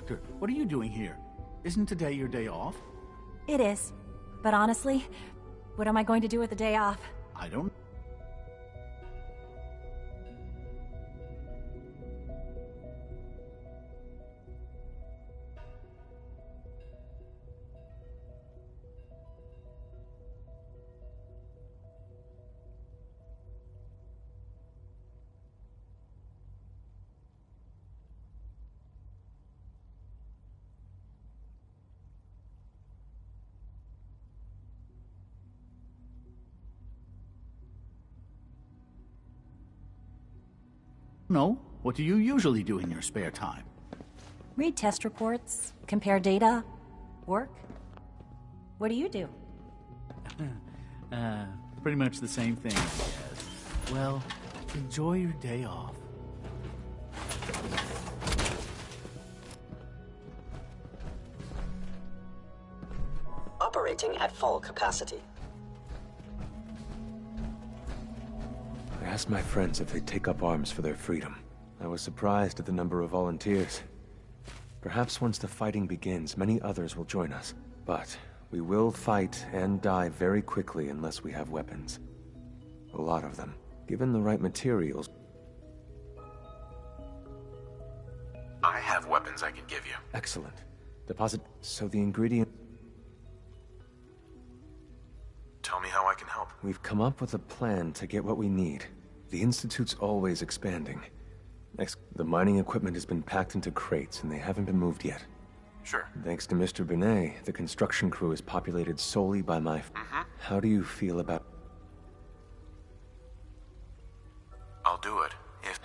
Doctor, what are you doing here? Isn't today your day off? It is. But honestly, what am I going to do with the day off? I don't... No? What do you usually do in your spare time? Read test reports, compare data, work. What do you do? Pretty much the same thing, I guess. Well, enjoy your day off. Operating at full capacity. I asked my friends if they'd take up arms for their freedom. I was surprised at the number of volunteers. Perhaps once the fighting begins, many others will join us. But we will fight and die very quickly unless we have weapons. A lot of them. Given the right materials... I have weapons I can give you. Excellent. Deposit... So the ingredient... Tell me how I can help. We've come up with a plan to get what we need. The Institute's always expanding. Next, the mining equipment has been packed into crates, and they haven't been moved yet. Sure. Thanks to Mr. Binet, the construction crew is populated solely by my... How do you feel about... I'll do it, if...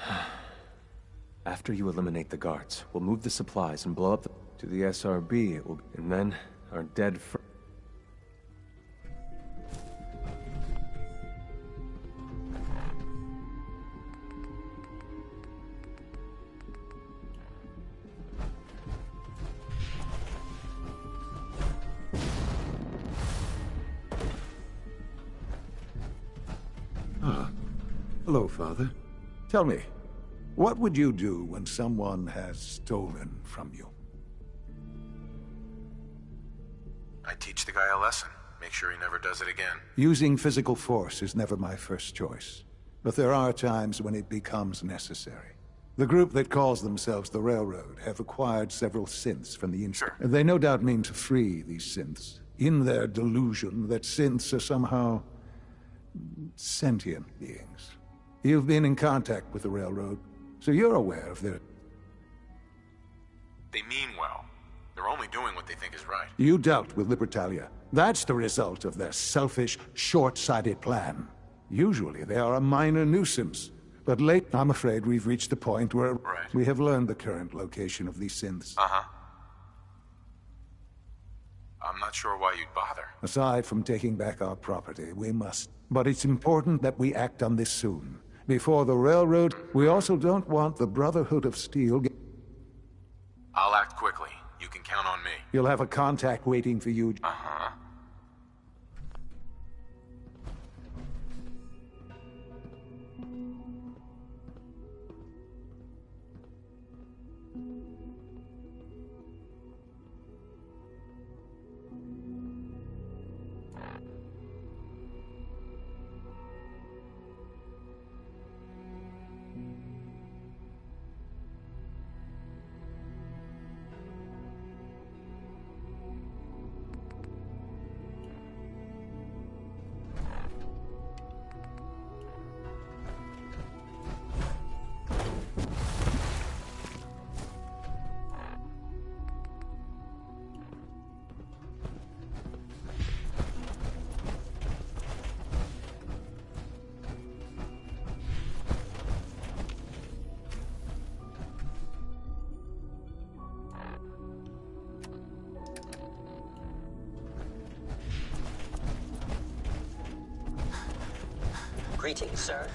After you eliminate the guards, we'll move the supplies and blow up the... To the SRB, it will... And then, our dead fr... Hello, Father. Tell me, what would you do when someone has stolen from you? I teach the guy a lesson. Make sure he never does it again. Using physical force is never my first choice. But there are times when it becomes necessary. The group that calls themselves the Railroad have acquired several synths from the Sure. They no doubt mean to free these synths, in their delusion that synths are somehow... sentient beings. You've been in contact with the Railroad, so you're aware of their... They mean well. They're only doing what they think is right. You dealt with Libertalia. That's the result of their selfish, short-sighted plan. Usually they are a minor nuisance, but late, I'm afraid we've reached the point where Right. we have learned the current location of these synths. Uh-huh. I'm not sure why you'd bother. Aside from taking back our property, we must. But it's important that we act on this soon. Before the Railroad, we also don't want the Brotherhood of Steel... I'll act quickly. You can count on me. You'll have a contact waiting for you. Uh-huh. Greetings, sir.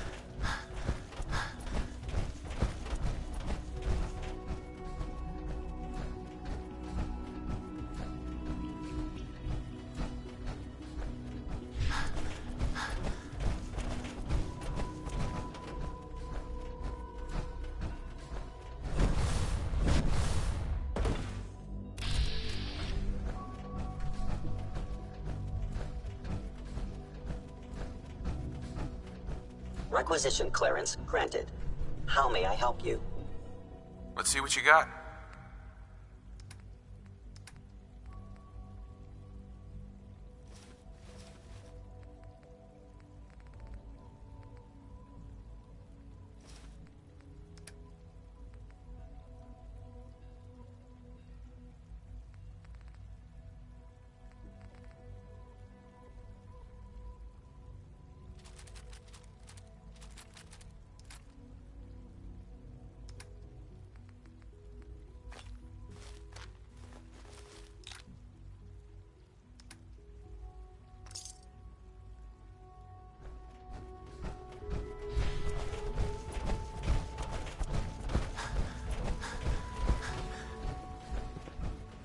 Requisition clearance granted. How may I help you? Let's see what you got.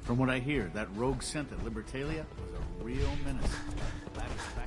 From what I hear, that rogue scent at Libertalia was a real menace. Glad it's back.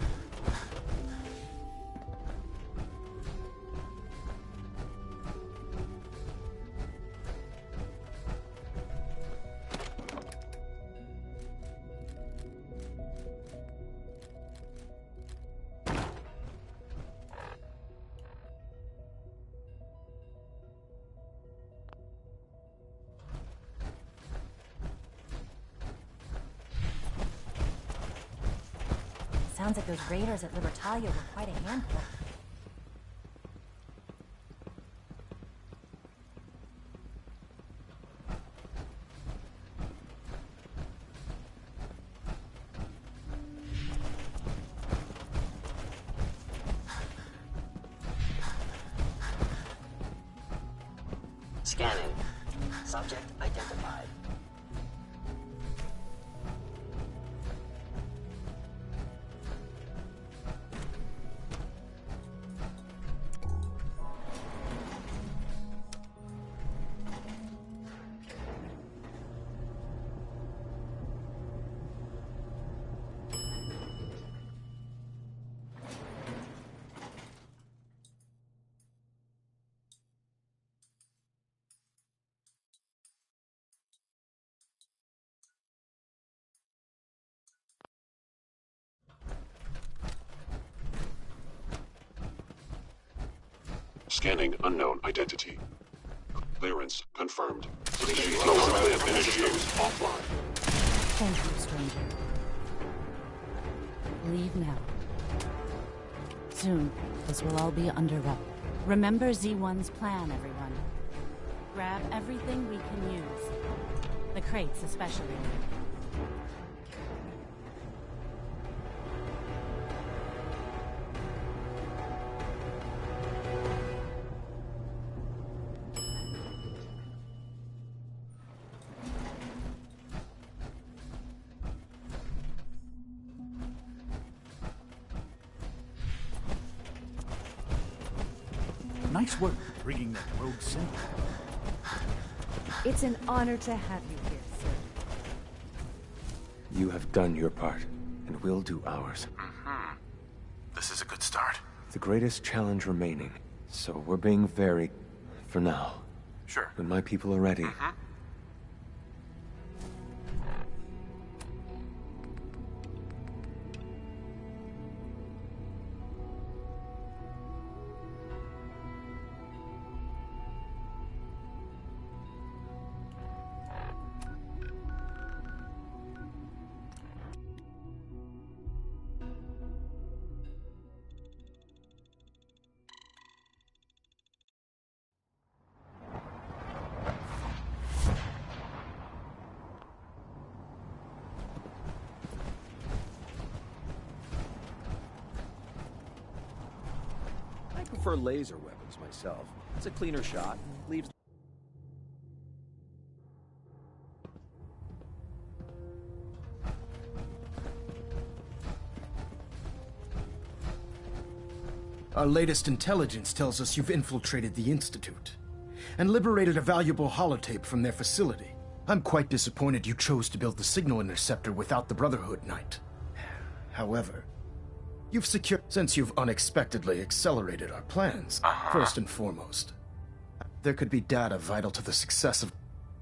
Sounds like those raiders at Libertalia were quite a handful. Scanning. Subject identified. Scanning unknown identity. Clearance confirmed. Initiate lower clamp initiators offline. Thank you, stranger. Leave now. Soon, this will all be under wrap. Remember Z1's plan, everyone. Grab everything we can use. The crates especially. Nice work bringing that rogue scent. It's an honor to have you here, sir. You have done your part, and we'll do ours. This is a good start. The greatest challenge remaining, so we're being very... for now. Sure. When my people are ready... I prefer laser weapons myself. It's a cleaner shot, leaves... Our latest intelligence tells us you've infiltrated the Institute and liberated a valuable holotape from their facility. I'm quite disappointed you chose to build the signal interceptor without the Brotherhood Knight. However, you've secured... since you've unexpectedly accelerated our plans, first and foremost. There could be data vital to the success of...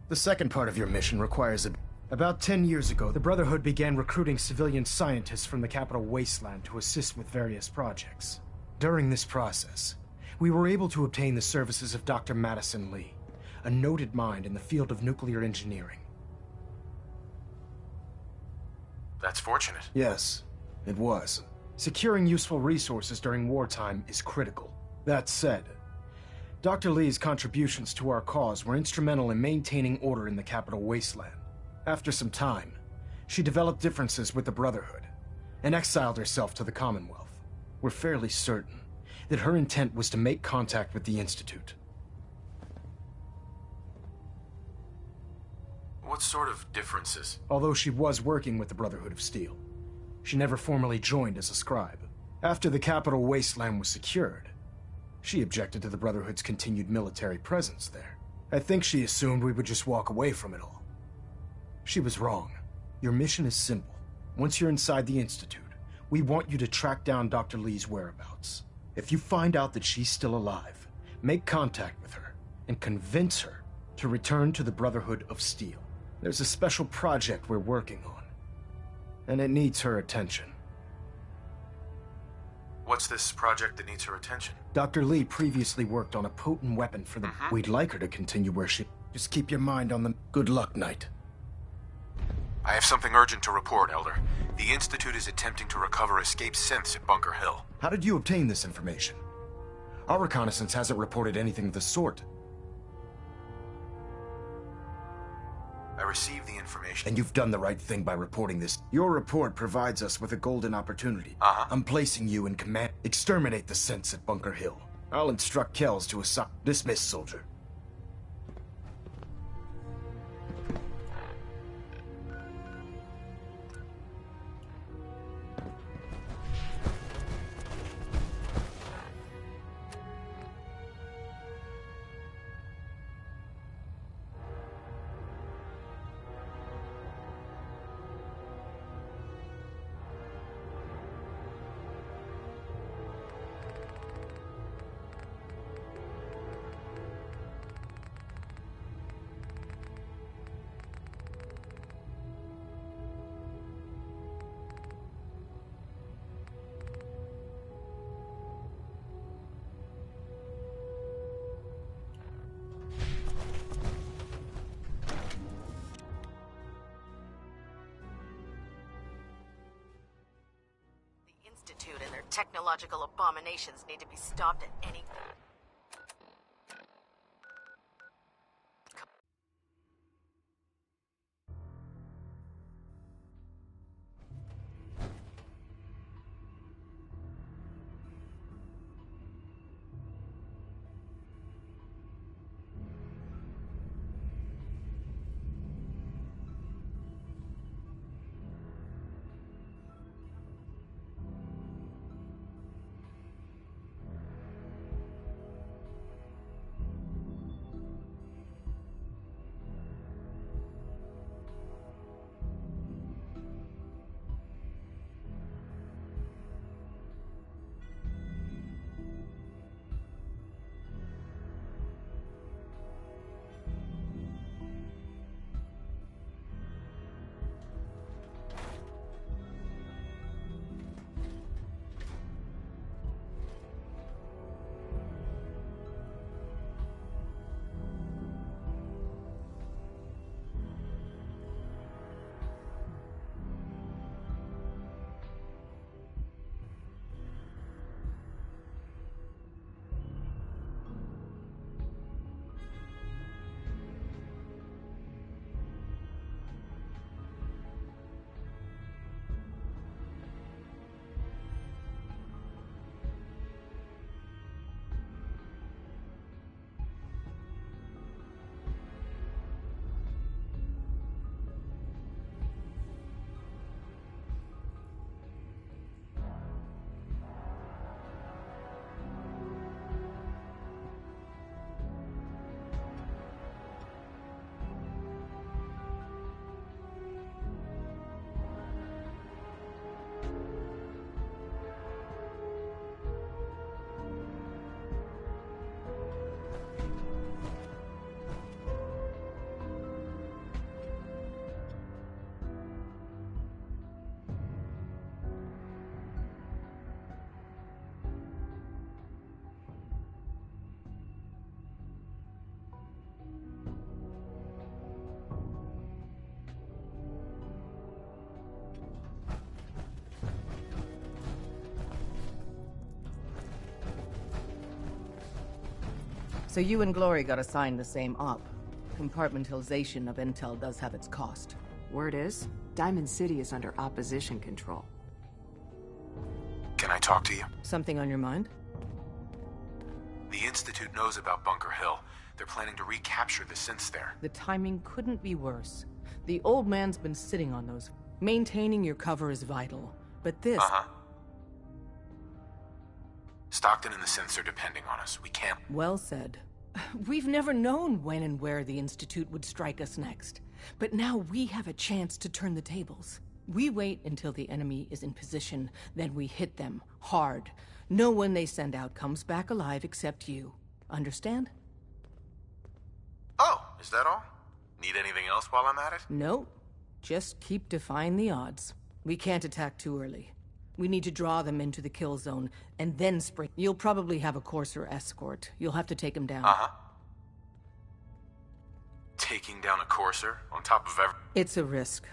The second part of your mission requires a... About 10 years ago, the Brotherhood began recruiting civilian scientists from the capital wasteland to assist with various projects. During this process, We were able to obtain the services of Dr. Madison Lee, a noted mind in the field of nuclear engineering. That's fortunate. Yes, it was. Securing useful resources during wartime is critical. That said, Dr. Lee's contributions to our cause were instrumental in maintaining order in the capital wasteland. After some time, she developed differences with the Brotherhood and exiled herself to the Commonwealth. We're fairly certain that her intent was to make contact with the Institute. What sort of differences? Although she was working with the Brotherhood of Steel, she never formally joined as a scribe. After the capital wasteland was secured, she objected to the Brotherhood's continued military presence there. I think she assumed we would just walk away from it all. She was wrong. Your mission is simple. Once you're inside the Institute, we want you to track down Dr. Lee's whereabouts. If you find out that she's still alive, make contact with her and convince her to return to the Brotherhood of Steel. There's a special project we're working on, and it needs her attention. What's this project that needs her attention? Dr. Lee previously worked on a potent weapon for the... We'd like her to continue where she... Just keep your mind on the... Good luck, Knight. I have something urgent to report, Elder. The Institute is attempting to recover escaped synths at Bunker Hill. How did you obtain this information? Our reconnaissance hasn't reported anything of the sort. I received the information. And you've done the right thing by reporting this. Your report provides us with a golden opportunity. I'm placing you in command. Exterminate the synths at Bunker Hill. I'll instruct Kells to assign... Dismiss, soldier. Institute and their technological abominations need to be stopped at any... So you and Glory got assigned the same op. Compartmentalization of intel does have its cost. Word is, Diamond City is under opposition control. Can I talk to you? Something on your mind? The Institute knows about Bunker Hill. They're planning to recapture the synths there. The timing couldn't be worse. The old man's been sitting on those. Maintaining your cover is vital. But this... Stockton and the synths are depending on us. We can't... Well said. We've never known when and where the Institute would strike us next. But now we have a chance to turn the tables. We wait until the enemy is in position, then we hit them, hard. No one they send out comes back alive except you. Understand? Oh, is that all? Need anything else while I'm at it? No. Just keep defying the odds. We can't attack too early. We need to draw them into the kill zone, and then spring. You'll probably have a Courser escort. You'll have to take him down. Taking down a Courser on top of every... It's a risk.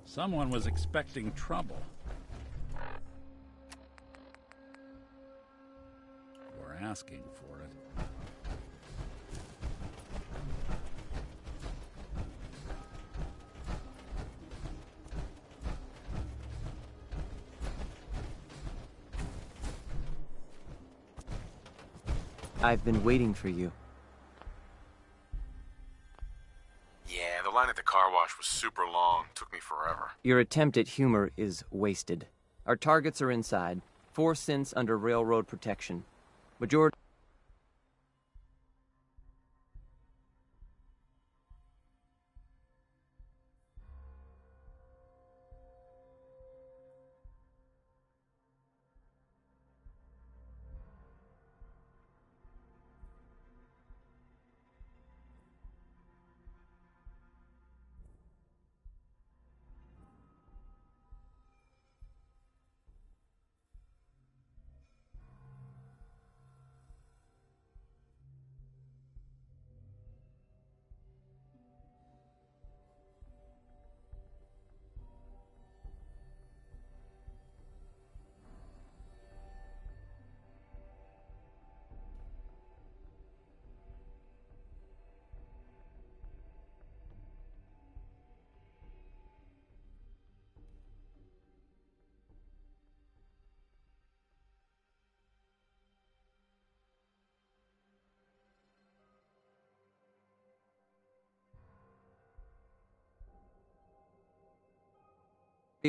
Someone was expecting trouble. Or asking for it. I've been waiting for you. Yeah, the line at the car wash was super long. Took me forever. Your attempt at humor is wasted. Our targets are inside. 4 synths under railroad protection. Majority...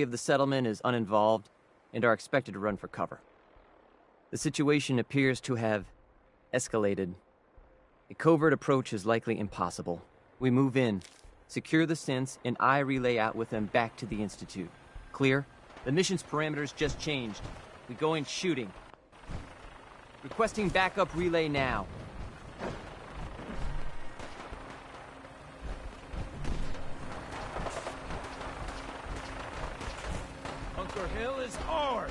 of the settlement is uninvolved and are expected to run for cover. The situation appears to have escalated. A covert approach is likely impossible. We move in, secure the synths, and I relay out with them back to the Institute. Clear? The mission's parameters just changed. We go in shooting. Requesting backup relay now. Bunker Hill is ours!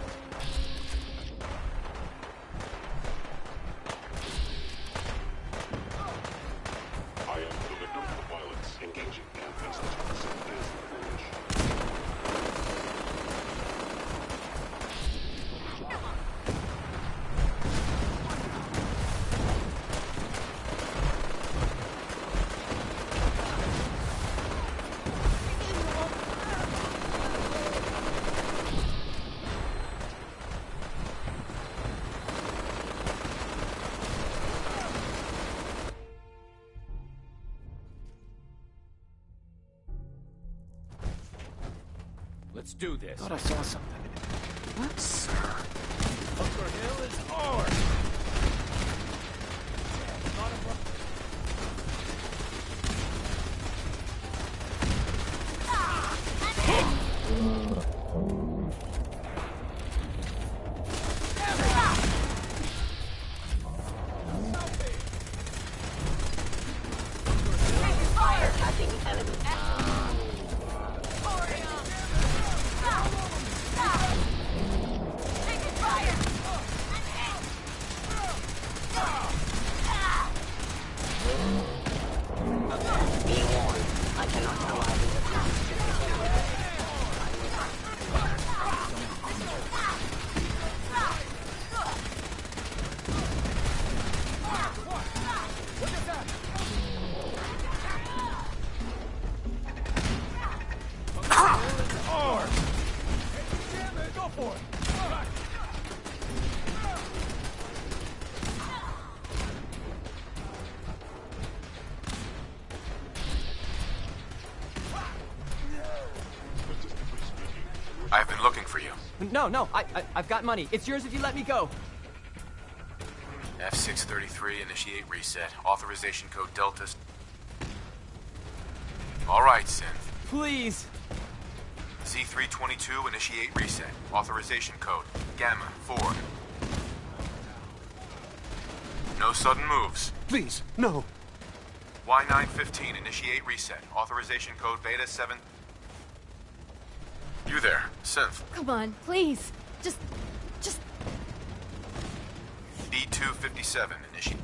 I am the victim of violence, engaging in institutes and Let's do this. Thought I saw something. What, sir? Bunker Hill is ours! Attacking enemy. Be warned, I cannot allow this attack to continue. Ours! Damn it, go for it! I've been looking for you. No, I've got money. It's yours if you let me go. F633, initiate reset. Authorization code Delta. All right, Synth. Please. Z322, initiate reset. Authorization code Gamma 4. No sudden moves. Please, no. Y915, initiate reset. Authorization code Beta 7. You there, Synth. Come on, please. Just... B257, initiate.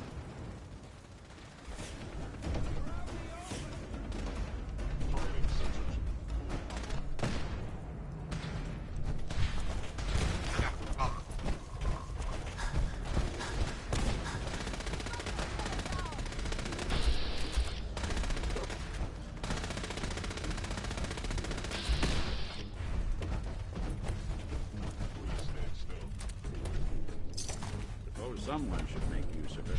Someone should make use of it.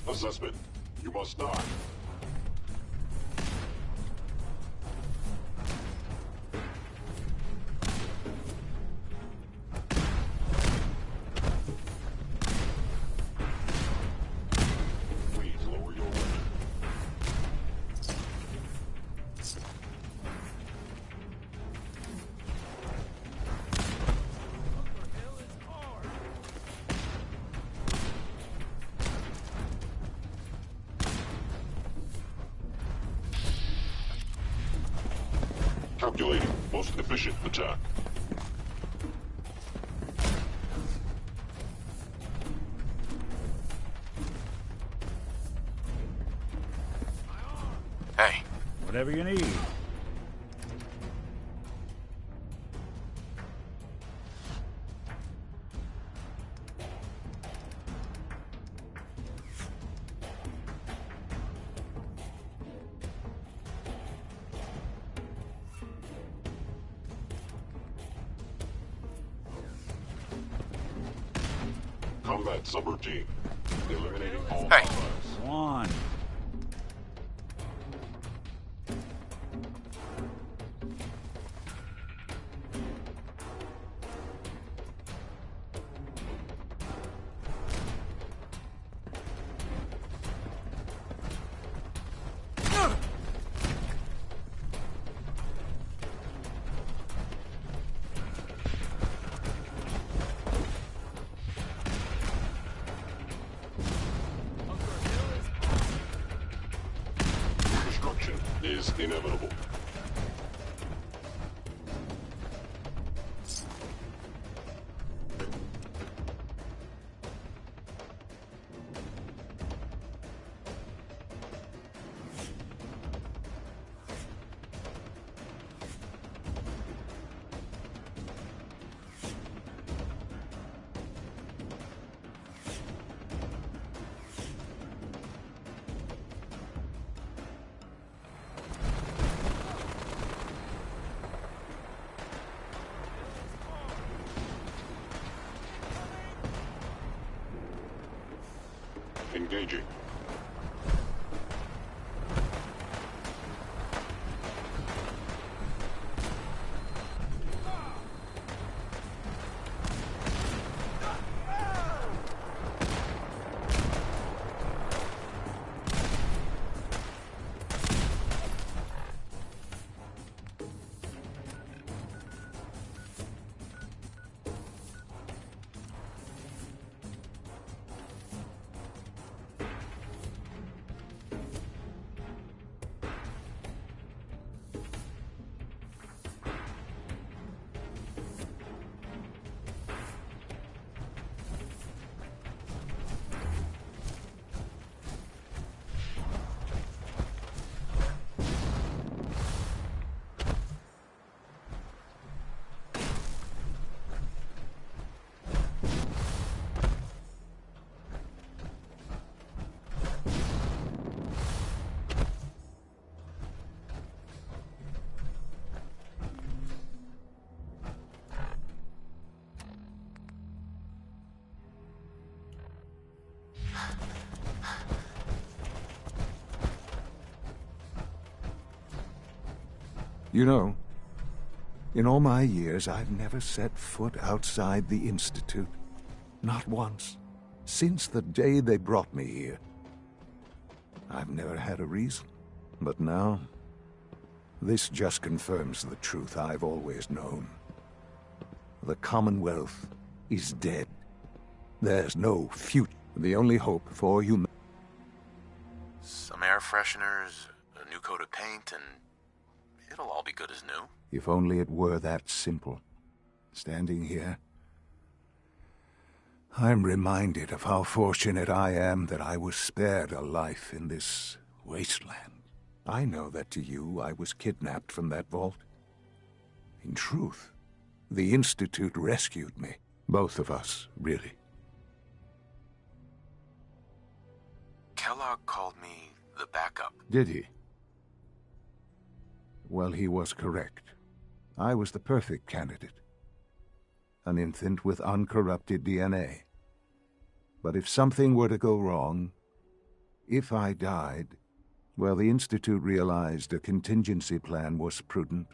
assessment. You must die. Calculating. Most efficient attack. Hey. Whatever you need. Combat subroutine. Eliminating all Hey. One. inevitable. Engaging. You know, in all my years, I've never set foot outside the Institute. Not once. Since the day they brought me here. I've never had a reason. But now, this just confirms the truth I've always known. The Commonwealth is dead. There's no future. The only hope for humanity. Some air fresheners, a new coat of paint, and it'll all be good as new. If only it were that simple. Standing here, I'm reminded of how fortunate I am that I was spared a life in this wasteland. I know that to you, I was kidnapped from that vault. In truth, the Institute rescued me. Both of us, really. Kellogg called me the backup. Did he? Well, he was correct. I was the perfect candidate. An infant with uncorrupted DNA. But if something were to go wrong, if I died, well, the Institute realized a contingency plan was prudent.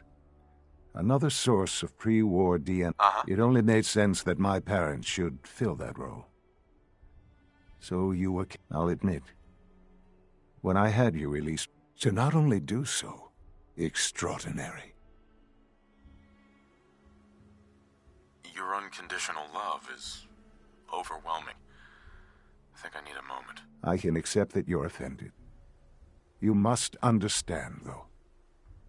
Another source of pre-war DNA. It only made sense that my parents should fill that role. So you were... I'll admit, when I had you released, to not only do so, extraordinary. Your unconditional love is overwhelming. I think I need a moment. I can accept that you're offended. You must understand, though.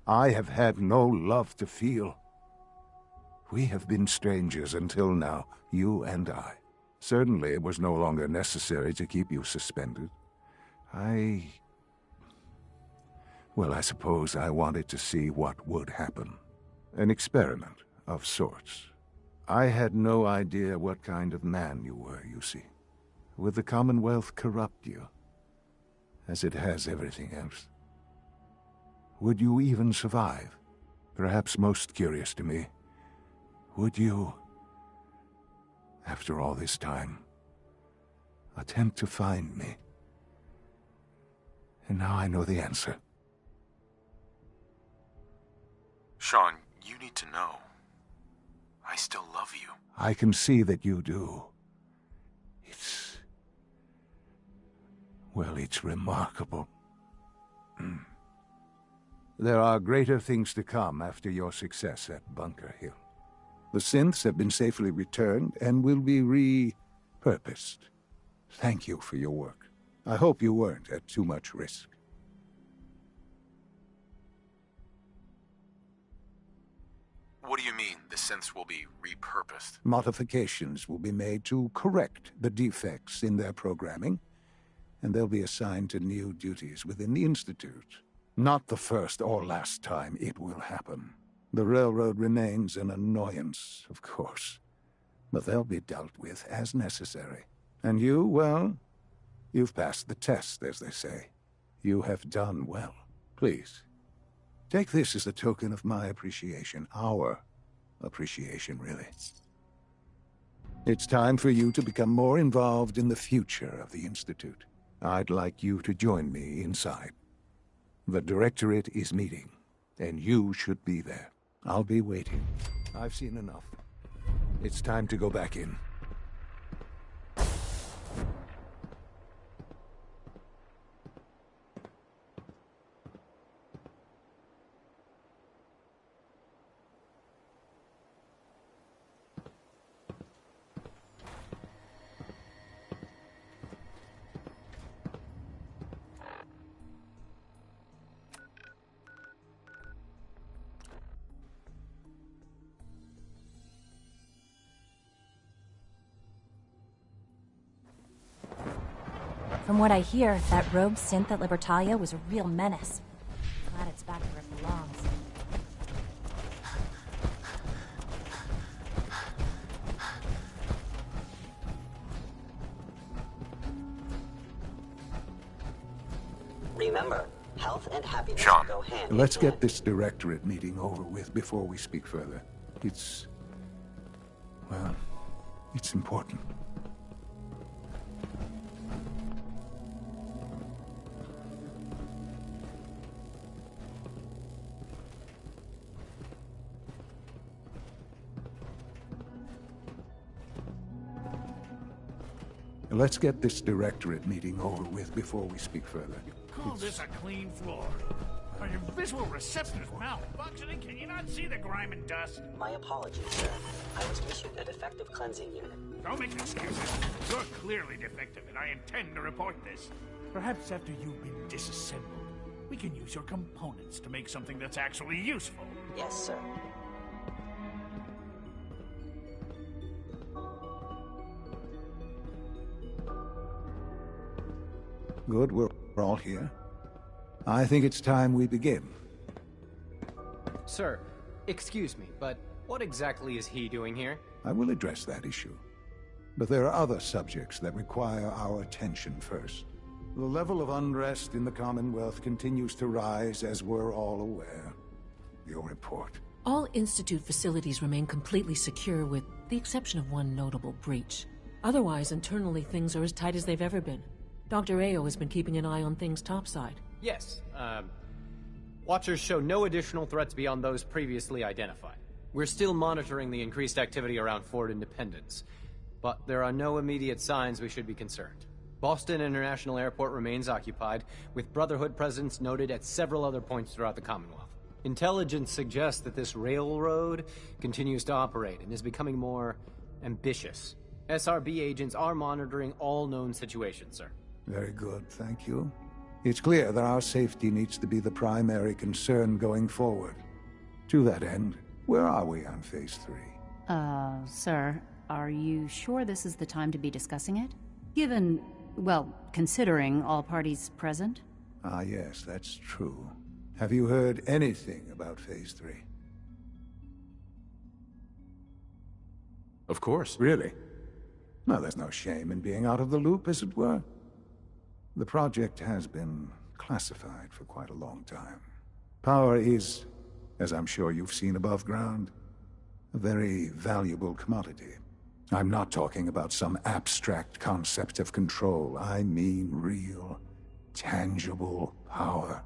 I have had no love to feel. We have been strangers until now, you and I. Certainly it was no longer necessary to keep you suspended. Well, I suppose I wanted to see what would happen. An experiment of sorts. I had no idea what kind of man you were, you see. Would the Commonwealth corrupt you, as it has everything else? Would you even survive? Perhaps most curious to me, would you, after all this time, attempt to find me? And now I know the answer. Sean, you need to know. I still love you. I can see that you do. Well, it's remarkable. There are greater things to come after your success at Bunker Hill. The synths have been safely returned and will be repurposed. Thank you for your work. I hope you weren't at too much risk. What do you mean, the synths will be repurposed? Modifications will be made to correct the defects in their programming, and they'll be assigned to new duties within the Institute. Not the first or last time it will happen. The Railroad remains an annoyance, of course, but they'll be dealt with as necessary. And you, well, you've passed the test, as they say. You have done well. Please, take this as a token of my appreciation. Our appreciation, really. It's time for you to become more involved in the future of the Institute. I'd like you to join me inside. The Directorate is meeting, and you should be there. I'll be waiting. I've seen enough. It's time to go back in. From what I hear, that rogue synth at Libertalia was a real menace. Glad it's back where it belongs. Remember, health and happiness Sean. go hand Let's in get hand. this Directorate meeting over with before we speak further. It's important. Let's get this Directorate meeting over with before we speak further. Call this a clean floor. Are your visual receptors malfunctioning? Can you not see the grime and dust? My apologies, sir. I was issued a defective cleansing unit. Don't make excuses. You're clearly defective, and I intend to report this. Perhaps after you've been disassembled, we can use your components to make something that's actually useful. Yes, sir. Good, we're all here. I think it's time we begin. Sir, excuse me, but what exactly is he doing here? I will address that issue. But there are other subjects that require our attention first. The level of unrest in the Commonwealth continues to rise, as we're all aware. Your report. All Institute facilities remain completely secure with the exception of one notable breach. Otherwise, internally things are as tight as they've ever been. Dr. Ao has been keeping an eye on things topside. Yes, Watchers show no additional threats beyond those previously identified. We're still monitoring the increased activity around Fort Independence, but there are no immediate signs we should be concerned. Boston International Airport remains occupied, with Brotherhood presence noted at several other points throughout the Commonwealth. Intelligence suggests that this railroad continues to operate and is becoming more ambitious. SRB agents are monitoring all known situations, sir. Very good, thank you. It's clear that our safety needs to be the primary concern going forward. To that end, where are we on Phase 3? Sir, are you sure this is the time to be discussing it? Given, well, considering all parties present? Ah, yes, that's true. Have you heard anything about Phase 3? Of course. Really? No, there's no shame in being out of the loop, as it were. The project has been classified for quite a long time. Power is, as I'm sure you've seen above ground, a very valuable commodity. I'm not talking about some abstract concept of control. I mean real, tangible power.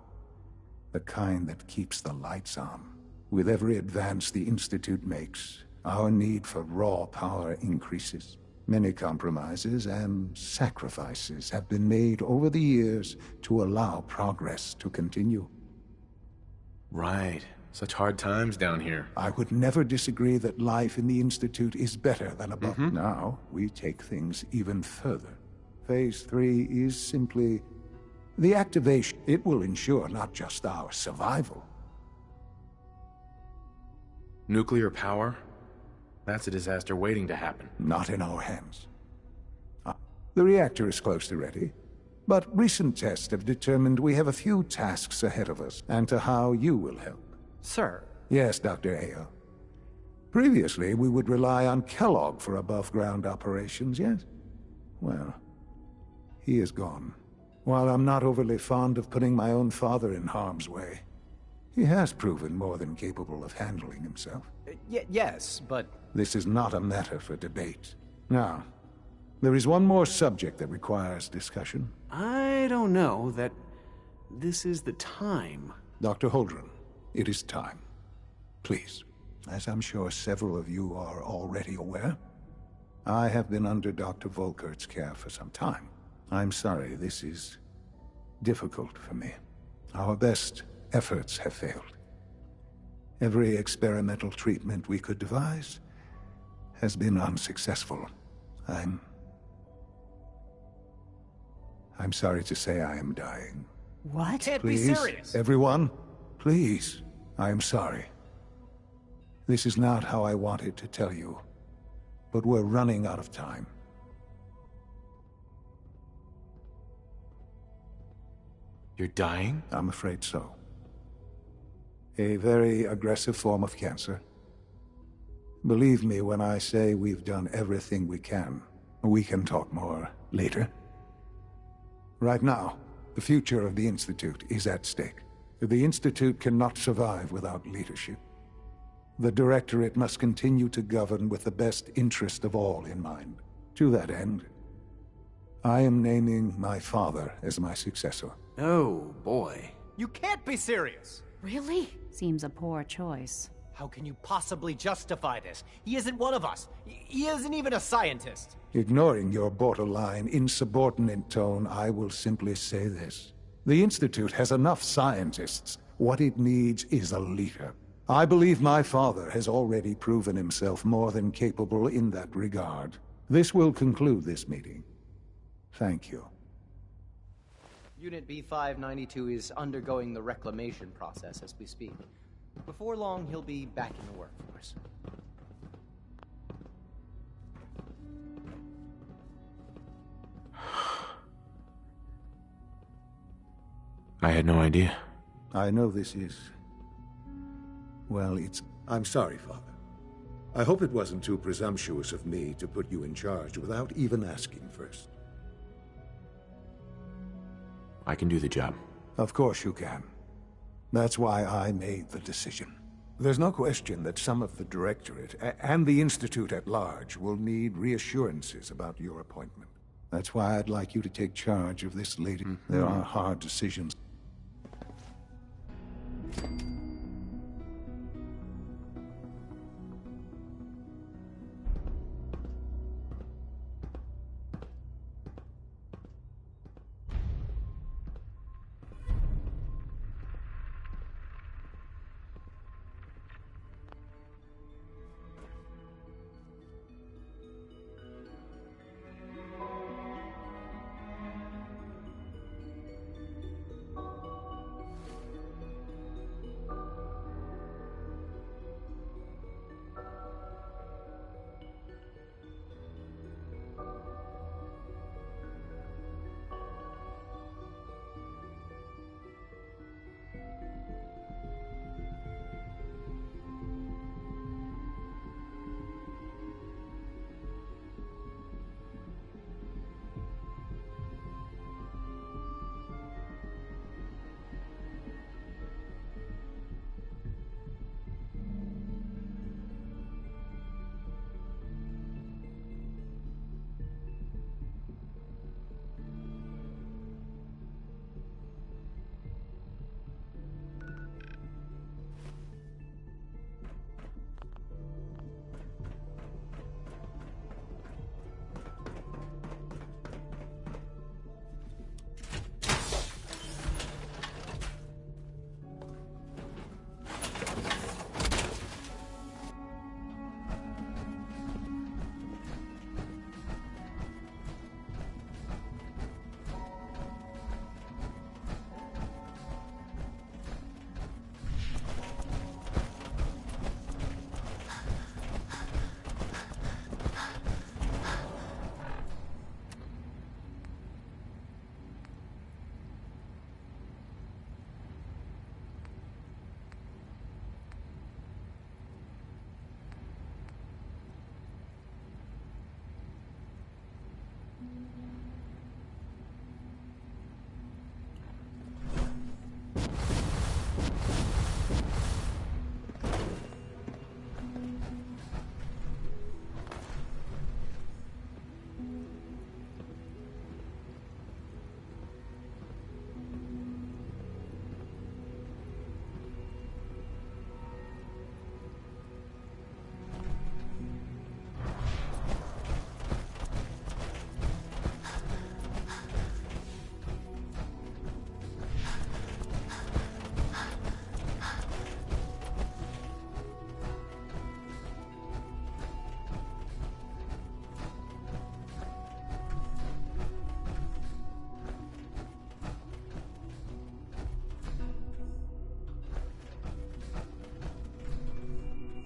The kind that keeps the lights on. With every advance the Institute makes, our need for raw power increases. Many compromises and sacrifices have been made over the years to allow progress to continue. Right. Such hard times down here. I would never disagree that life in the Institute is better than above. Now, we take things even further. Phase 3 is simply the activation. It will ensure not just our survival, Nuclear power? That's a disaster waiting to happen. Not in our hands. The reactor is close to ready, but recent tests have determined we have a few tasks ahead of us, and to how you will help. Sir. Yes, Dr. Ayo. Previously, we would rely on Kellogg for above-ground operations, yes? Well, he is gone. While I'm not overly fond of putting my own father in harm's way, he has proven more than capable of handling himself. Yes, but... This is not a matter for debate. Now, there is one more subject that requires discussion. I don't know that this is the time. Dr. Holdren, it is time. Please, as I'm sure several of you are already aware, I have been under Dr. Volkert's care for some time. I'm sorry, this is difficult for me. Our best efforts have failed. Every experimental treatment we could devise has been unsuccessful. I'm sorry to say I am dying. What? Can't Please, be serious. everyone, please. I am sorry. This is not how I wanted to tell you, but we're running out of time. You're dying? I'm afraid so. A very aggressive form of cancer. Believe me when I say we've done everything we can. We can talk more later. Right now, the future of the Institute is at stake. The Institute cannot survive without leadership. The Directorate must continue to govern with the best interest of all in mind. To that end, I am naming my father as my successor. Oh, boy. You can't be serious! Really? Seems a poor choice. How can you possibly justify this? He isn't one of us. He isn't even a scientist. Ignoring your borderline, insubordinate tone, I will simply say this. The Institute has enough scientists. What it needs is a leader. I believe my father has already proven himself more than capable in that regard. This will conclude this meeting. Thank you. Unit B592 is undergoing the reclamation process as we speak. Before long, he'll be back in the workforce. I had no idea. I know this is... well, I'm sorry, Father. I hope it wasn't too presumptuous of me to put you in charge without even asking first. I can do the job. Of course you can. That's why I made the decision. There's no question that some of the Directorate and the Institute at large will need reassurances about your appointment. That's why I'd like you to take charge of this lady. There are hard decisions.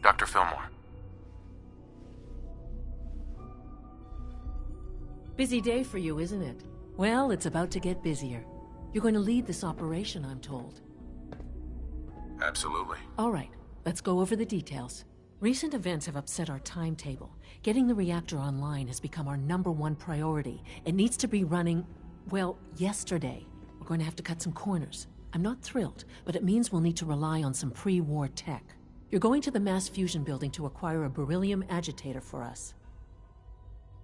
Dr. Fillmore. Busy day for you, isn't it? Well, it's about to get busier. You're going to lead this operation, I'm told. Absolutely. All right, let's go over the details. Recent events have upset our timetable. Getting the reactor online has become our #1 priority. It needs to be running, well, yesterday. We're going to have to cut some corners. I'm not thrilled, but it means we'll need to rely on some pre-war tech. You're going to the Mass Fusion building to acquire a beryllium agitator for us.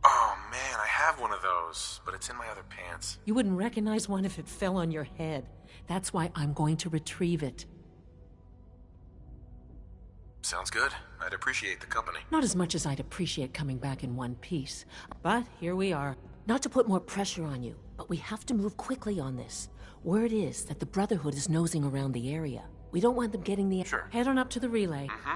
Oh man, I have one of those, but it's in my other pants. You wouldn't recognize one if it fell on your head. That's why I'm going to retrieve it. Sounds good. I'd appreciate the company. Not as much as I'd appreciate coming back in one piece. But here we are. Not to put more pressure on you, but we have to move quickly on this. Word is that the Brotherhood is nosing around the area. We don't want them getting the... Sure. Head on up to the relay. Mm-hmm.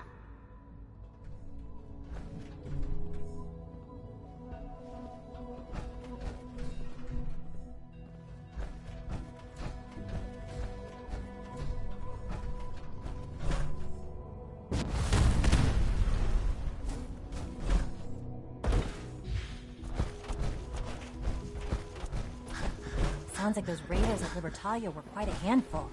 Sounds like those raiders at Libertalia were quite a handful.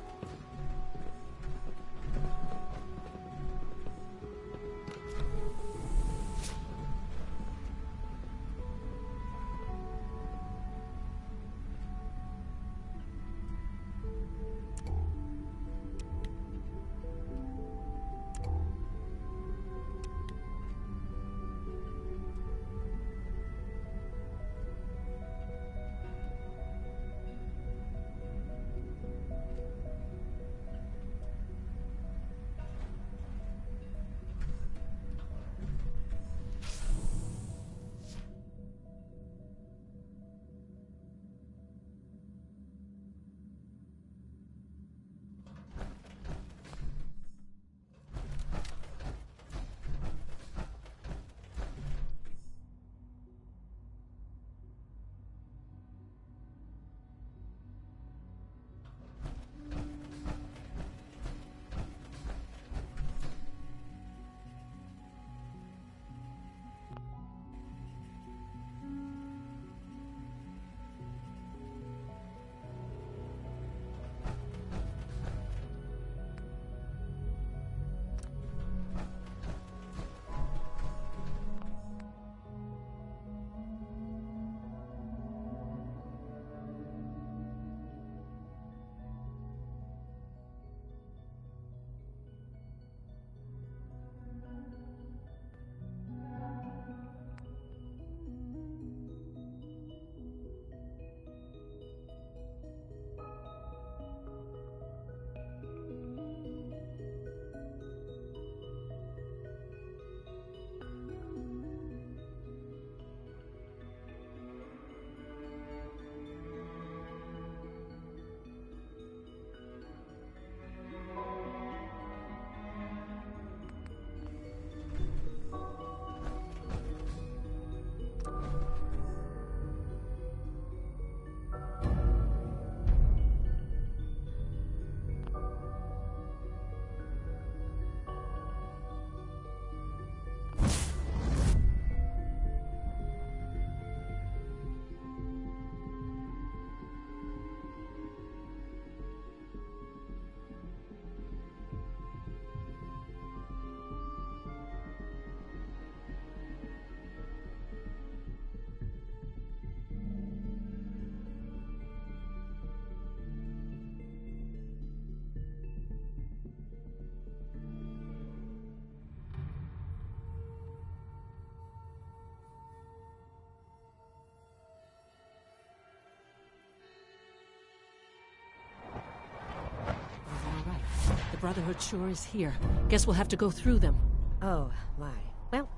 Brotherhood sure is here. Guess we'll have to go through them. Oh, my. Well,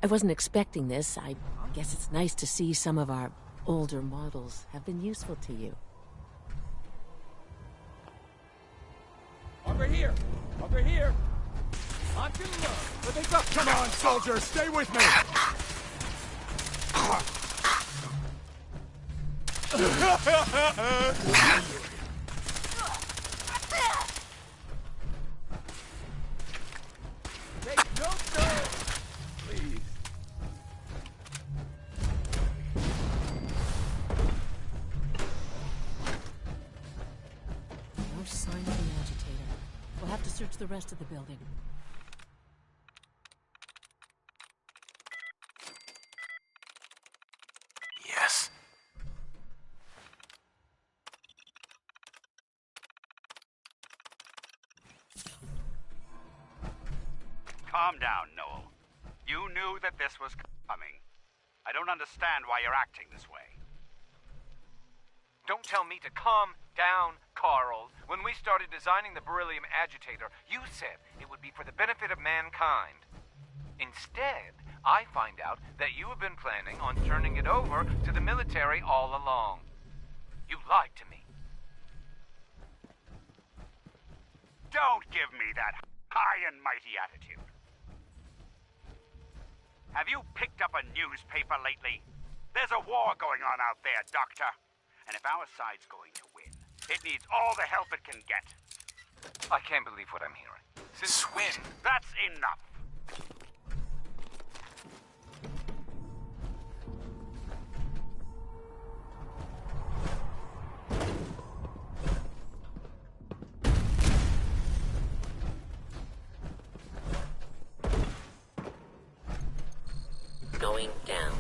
I wasn't expecting this. I guess it's nice to see some of our older models have been useful to you. Over here! Over here! On to the left! Let me go! Come on, soldier! Stay with me! Take no stone! Please. No sign of the agitator. We'll have to search the rest of the building. Yes. Calm down, Noel. You knew that this was coming. I don't understand why you're acting this way. Don't tell me to calm down, Carl. When we started designing the beryllium agitator, you said it would be for the benefit of mankind. Instead, I find out that you have been planning on turning it over to the military all along. You lied to me. Don't give me that high and mighty attitude. Have you picked up a newspaper lately? There's a war going on out there, Doctor. And if our side's going to win, it needs all the help it can get. I can't believe what I'm hearing. Since when? That's enough. Going down.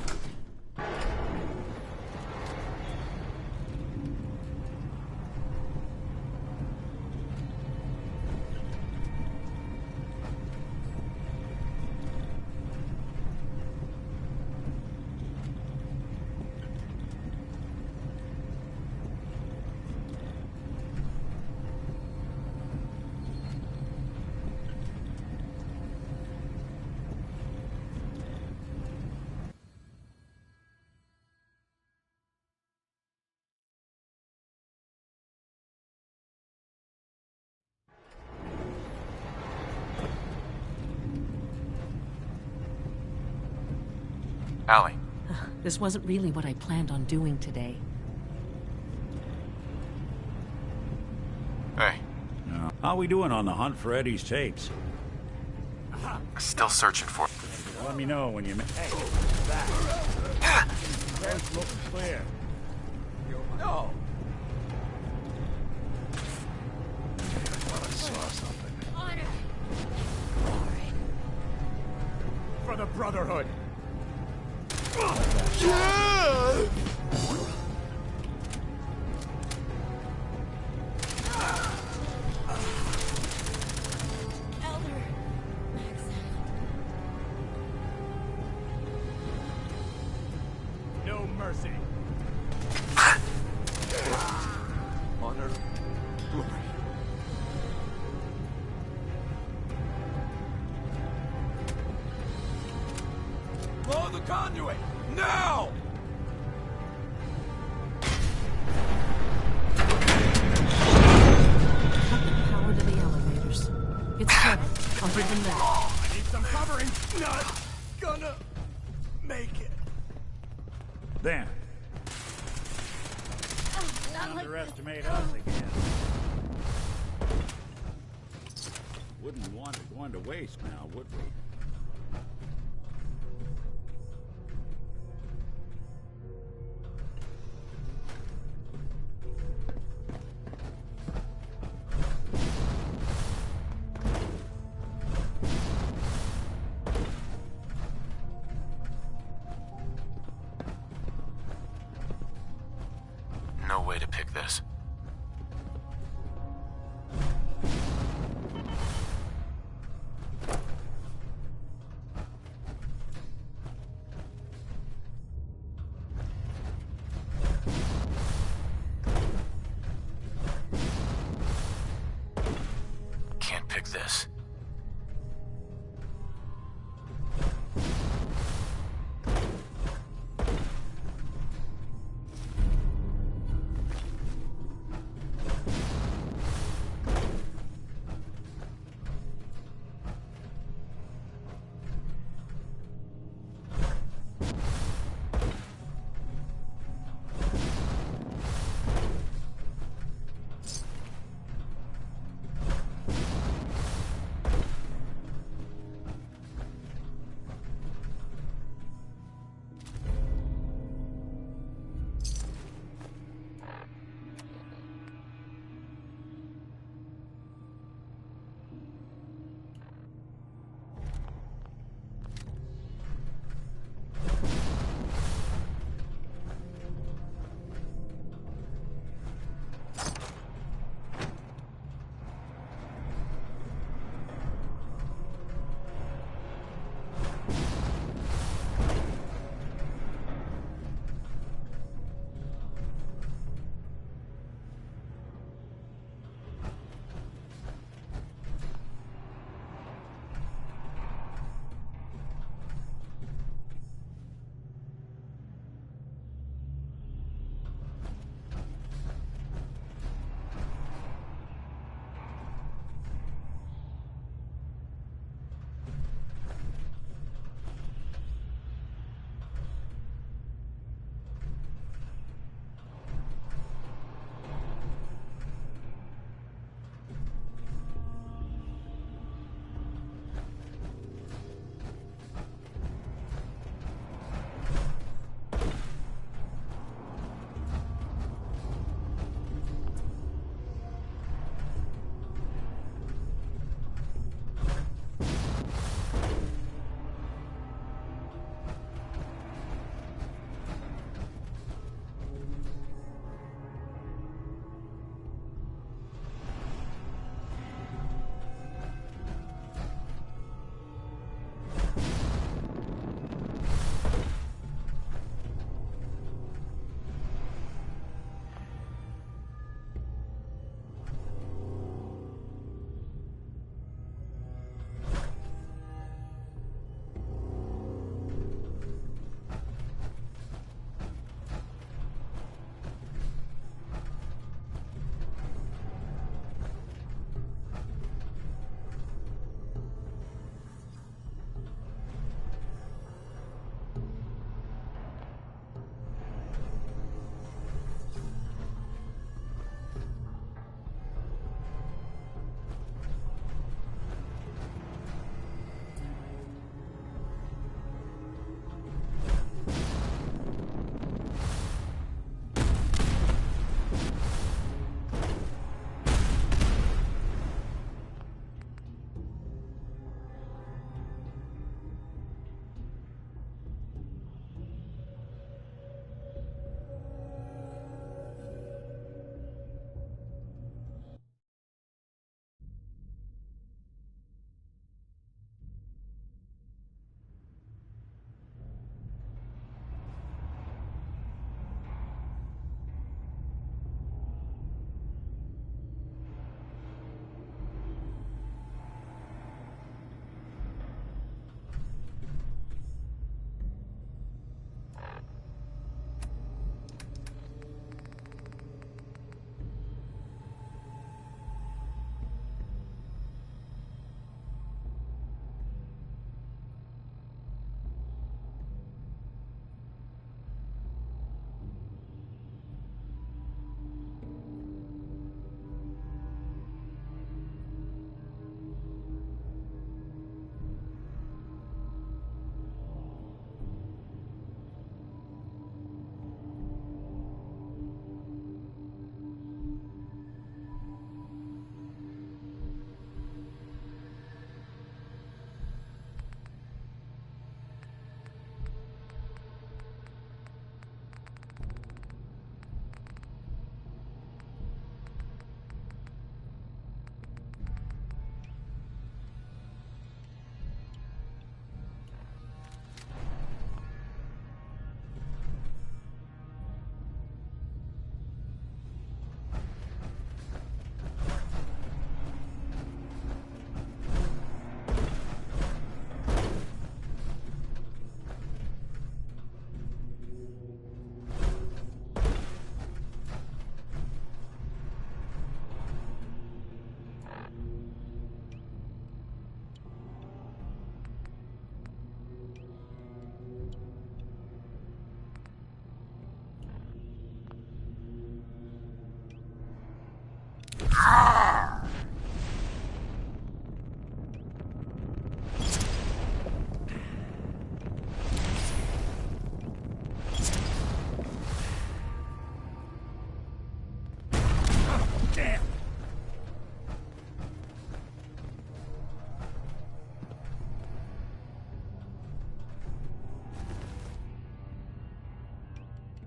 Allie. This wasn't really what I planned on doing today. Hey. How we doing on the hunt for Eddie's tapes? Still searching for it. Let me know when you... Hey, back. There's looking clear. No! I saw something. Honor. For the Brotherhood! Elder. No mercy. Honor. Glory. Blow the conduit! Now! Cut the power to the elevators. It's covered. I'll give them that. I need some covering. Not gonna make it. Then, Not like underestimate us again. Wouldn't want it going to waste now, would we? No way to pick this. Can't pick like this.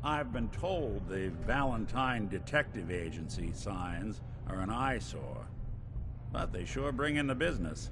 I've been told the Valentine Detective Agency signs are an eyesore, but they sure bring in the business.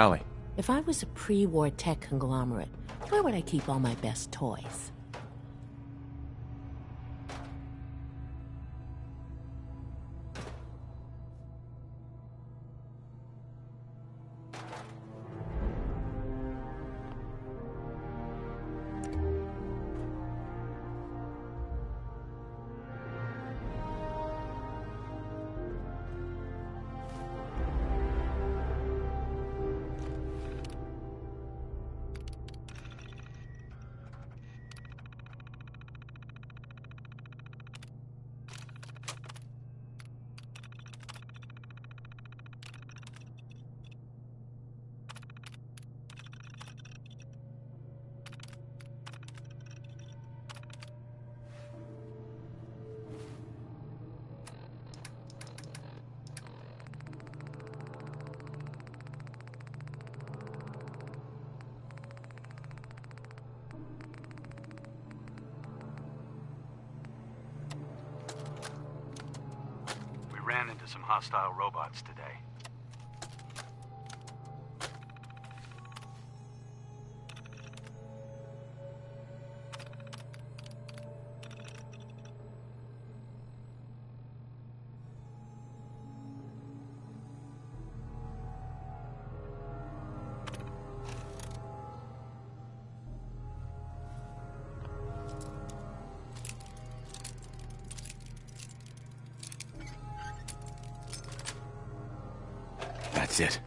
Allie. If I was a pre-war tech conglomerate, where would I keep all my best toys? some hostile robots today. That's it.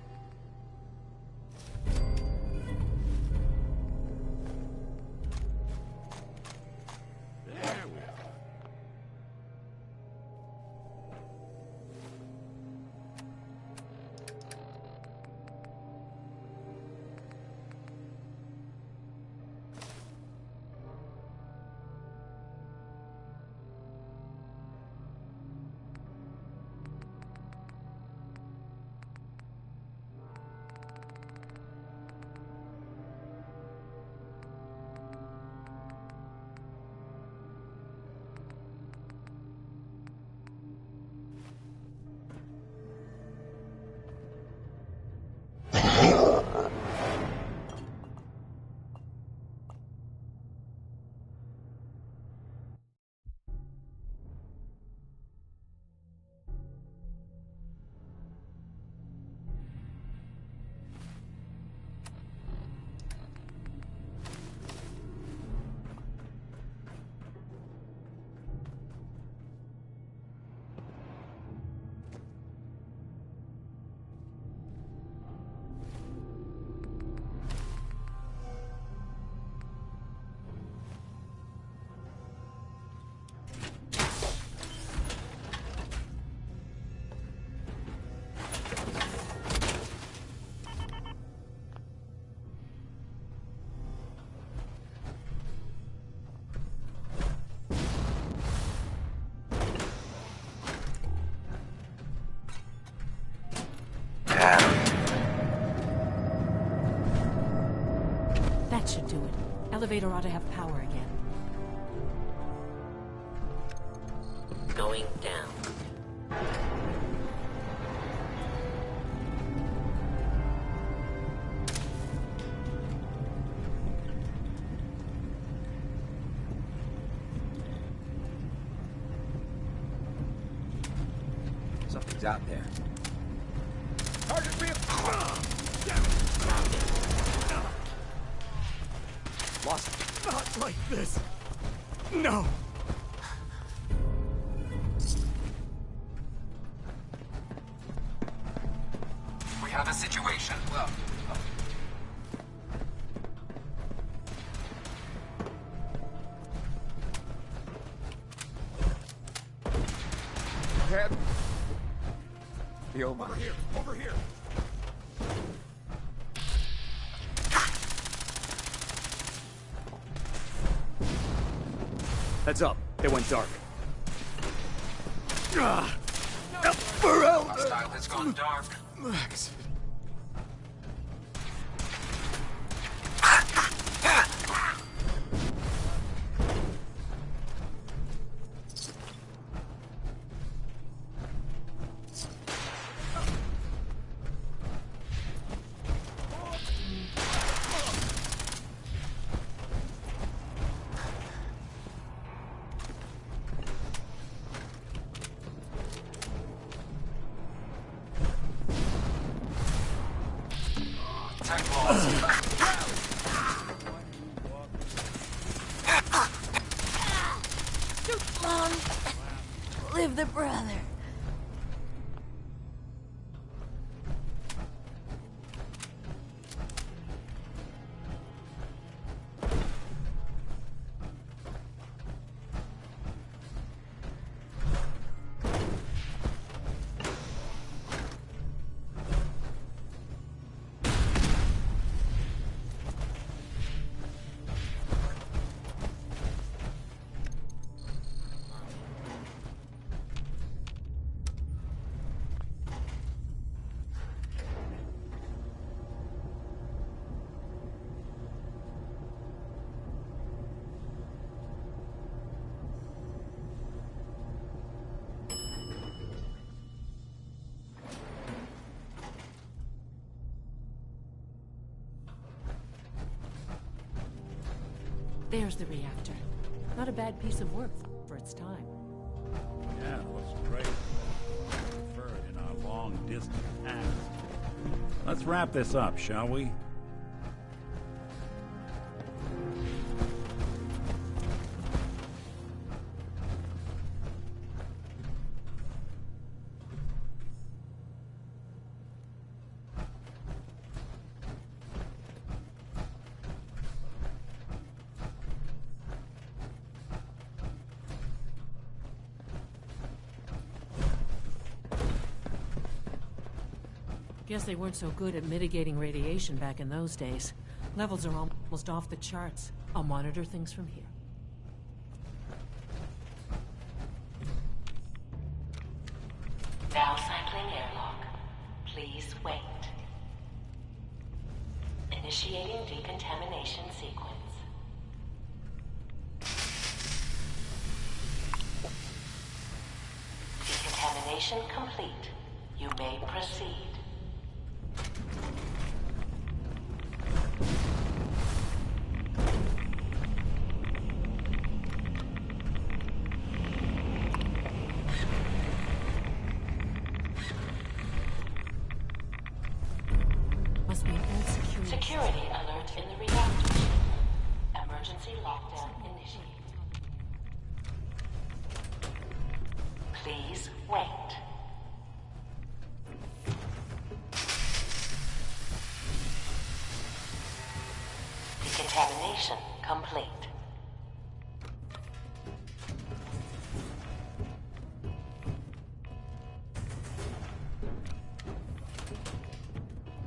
That should do it. Elevator ought to have power again. Going down. Something's out there. Target real. Lost it. Not like this. No. We have a situation. Well, Head. The Oma. Over here. Over here. Heads up. It went dark. hostile has gone dark. Max. Long live the brother. There's the reactor. Not a bad piece of work for its time. Yeah, it looks great. Preferred in our long distant past. Let's wrap this up, shall we? Guess they weren't so good at mitigating radiation back in those days. Levels are almost off the charts. I'll monitor things from here. Now cycling airlock. Please wait. Initiating decontamination sequence. Decontamination complete. You may proceed. Must be an old security. Security alert in the reactor. Emergency lockdown initiated. Please wait. Decontamination complete.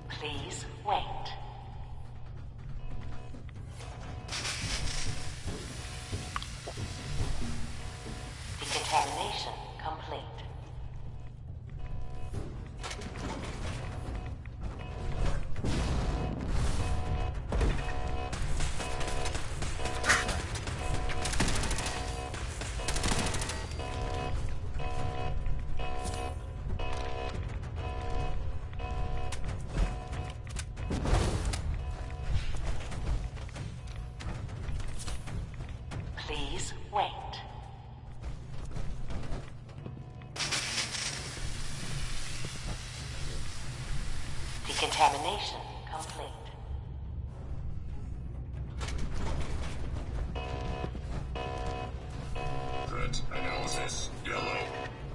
Please wait. Decontamination complete. Please wait. Decontamination complete. Threat analysis yellow.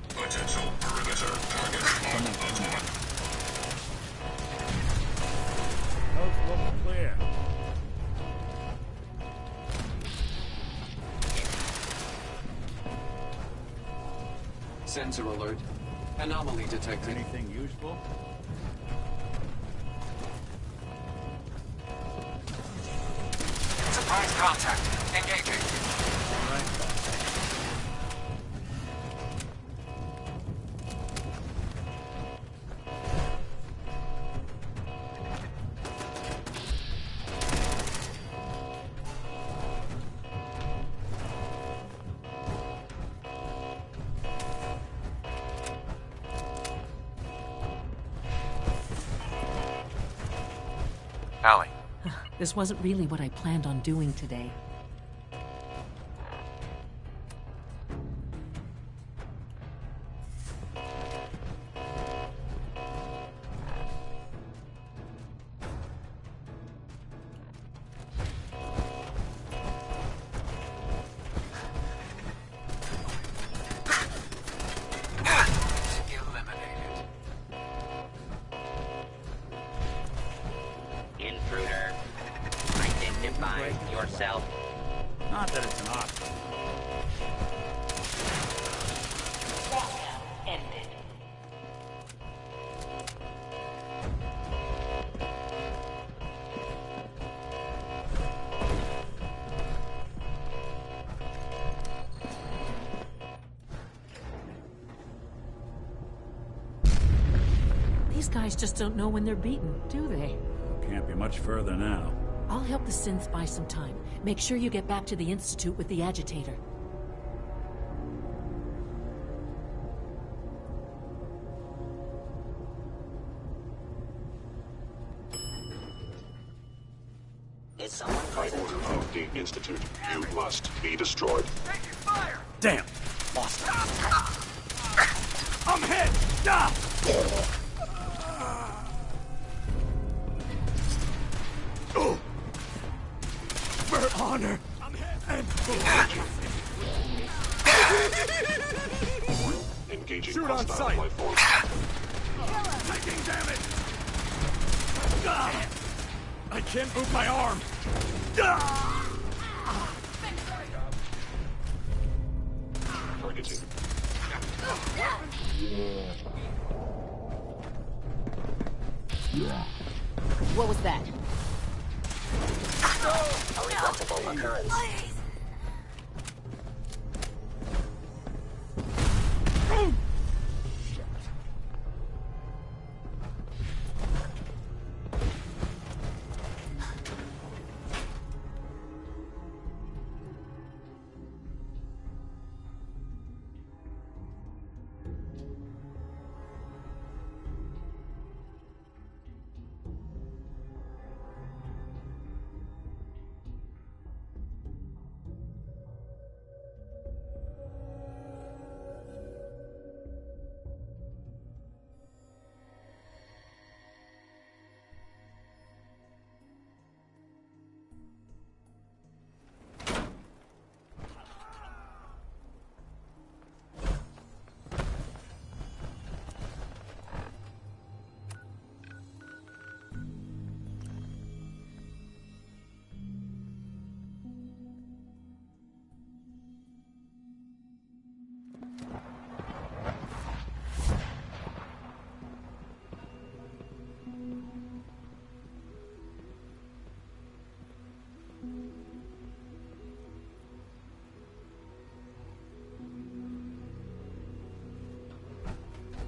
Potential perimeter target locked on. Coast looks clear. Sensor alert. Anomaly detected. Anything useful? Surprise contact. Engaging. Allie. This wasn't really what I planned on doing today. Intruder. Identify yourself. Not that it's an option. Lockdown ended. These guys just don't know when they're beaten, do they? Can't be much further now. I'll help the synths buy some time. Make sure you get back to the Institute with the agitator. Is Is someone By present? order of the Institute, you must be destroyed. Damn! Lost it. I'm hit! Ah! Oh! For honor and Engaging Shoot on hostile sight. life form. taking damage! Ah! I can't move my arm! Ah! Targeting. What was that? A regrettable occurrence.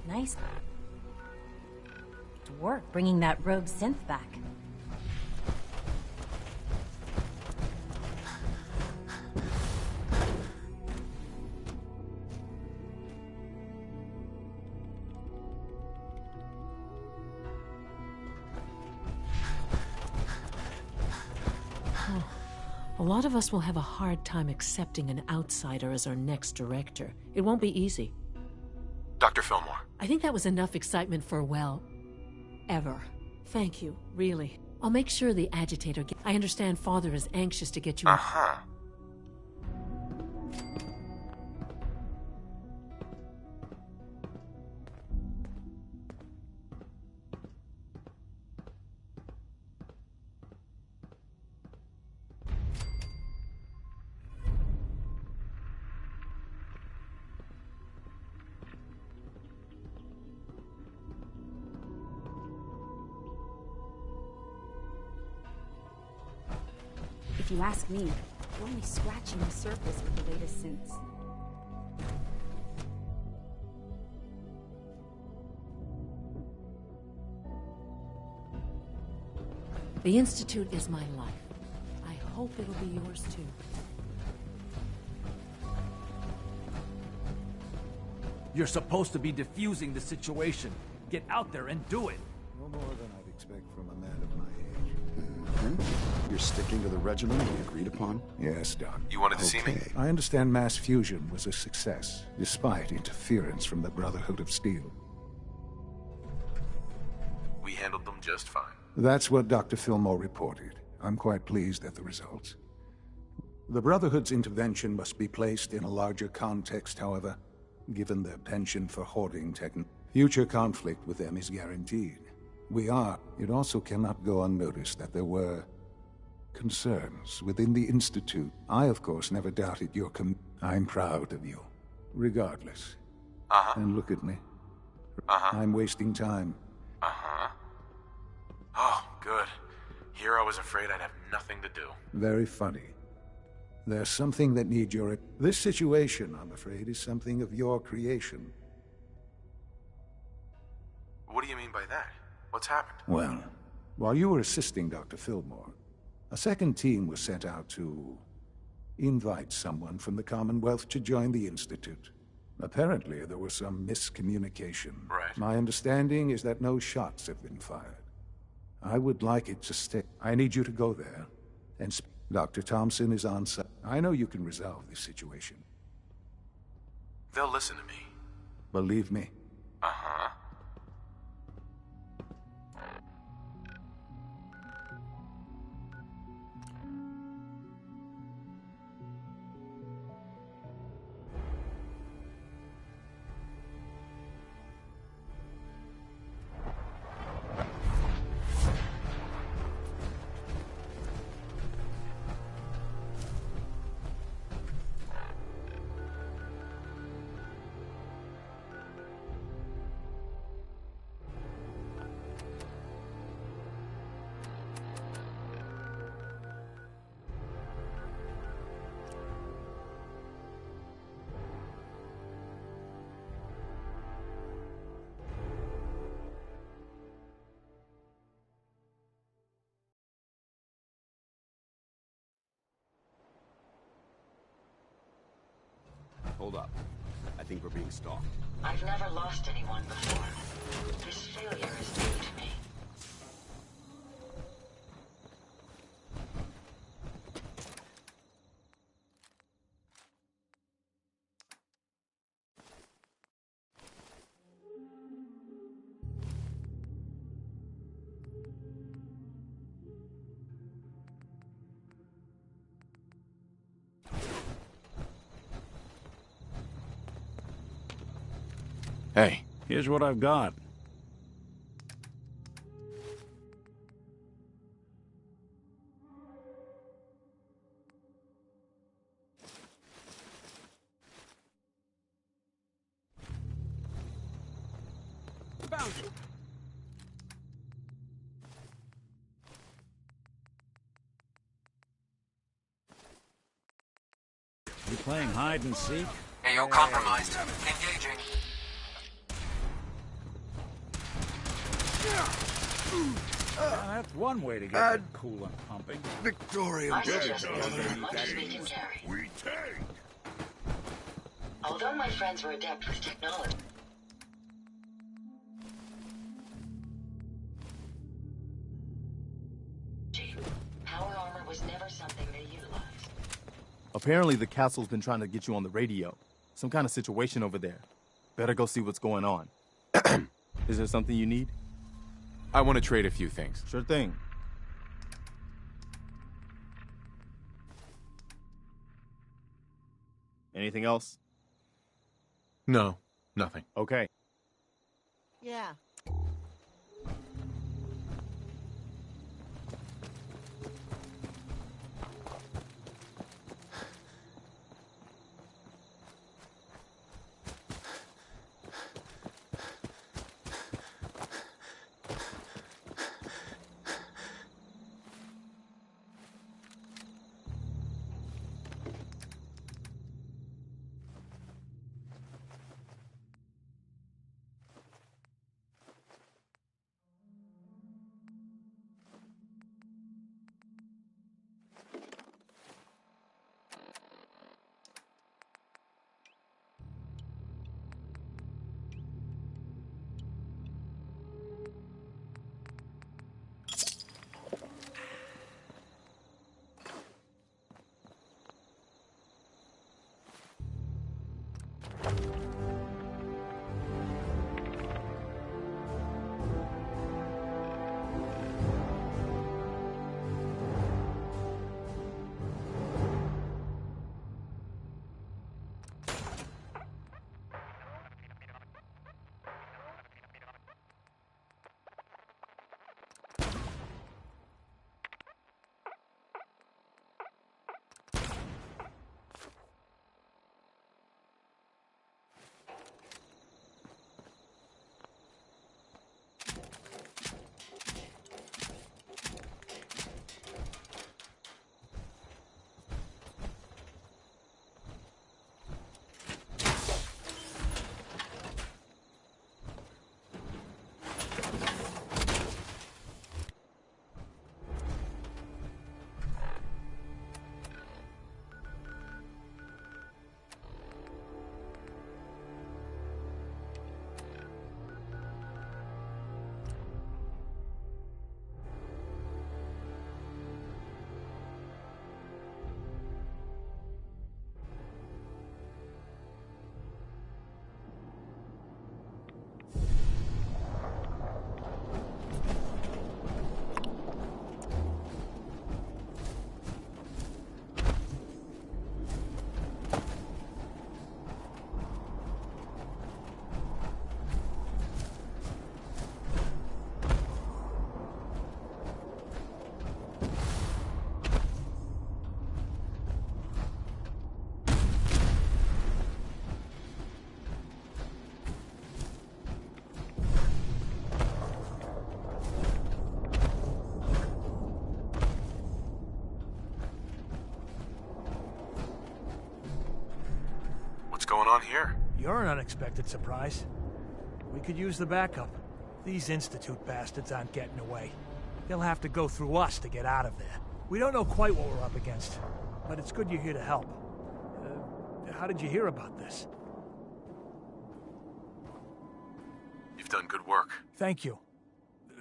Nice work bringing that rogue synth back. A lot of us will have a hard time accepting an outsider as our next director. It won't be easy. Dr. Fillmore. I think that was enough excitement for, well, ever. Thank you, really. I'll make sure the agitator I understand Father is anxious to get you... Uh-huh. If you ask me, we're only scratching the surface with the latest synths. The Institute is my life. I hope it'll be yours too. You're supposed to be diffusing the situation. Get out there and do it. No more than I'd expect from a man of my age. You're sticking to the regimen we agreed upon? Yes, Doc. You wanted to see me? I understand mass fusion was a success, despite interference from the Brotherhood of Steel. We handled them just fine. That's what Dr. Fillmore reported. I'm quite pleased at the results. The Brotherhood's intervention must be placed in a larger context, however, given their penchant for hoarding future conflict with them is guaranteed. It also cannot go unnoticed that there were concerns within the Institute. I, of course, never doubted your I'm proud of you, regardless. Uh-huh. And look at me. Uh-huh. I'm wasting time. Uh-huh. Oh, good. Here I was afraid I'd have nothing to do. Very funny. There's something that needs your... This situation, I'm afraid, is something of your creation. What do you mean by that? What's happened? Well, while you were assisting Dr. Fillmore, a second team was sent out to invite someone from the Commonwealth to join the Institute. Apparently, there was some miscommunication. Right. My understanding is that no shots have been fired. I would like it to stay. I need you to go there And Dr. Thompson is on site. I know you can resolve this situation. They'll listen to me. Believe me. Uh-huh. Hold up. I think we're being stalked. I've never lost anyone before. This failure is new to me. Hey. Here's what I've got. Found it. You playing hide and seek? AO compromised. Engaging. That's one way to get the coolant pumping. Victoria, I suggest as much as we can carry. We take. Although my friends were adept with technology, power armor was never something they utilized. Apparently the castle's been trying to get you on the radio. Some kind of situation over there. Better go see what's going on. Is there something you need? I want to trade a few things. Sure thing. Anything else? No, nothing. Okay. Yeah. here? You're an unexpected surprise. We could use the backup. These Institute bastards aren't getting away. They'll have to go through us to get out of there. We don't know quite what we're up against, but it's good you're here to help. How did you hear about this? You've done good work. Thank you.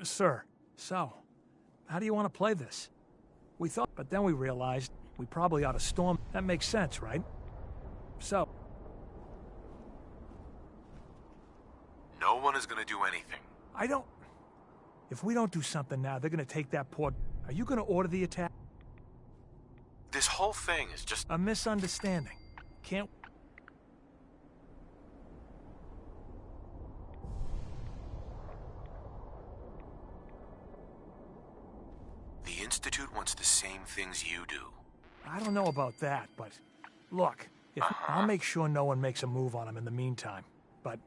Sir, so, how do you want to play this? We thought, but then we realized we probably ought to storm. That makes sense, right? So... No one is gonna do anything. I don't... If we don't do something now, they're gonna take that port... Are you gonna order the attack? This whole thing is just... A misunderstanding. Can't... The Institute wants the same things you do. I don't know about that, but... Look, if I'll make sure no one makes a move on him in the meantime, but...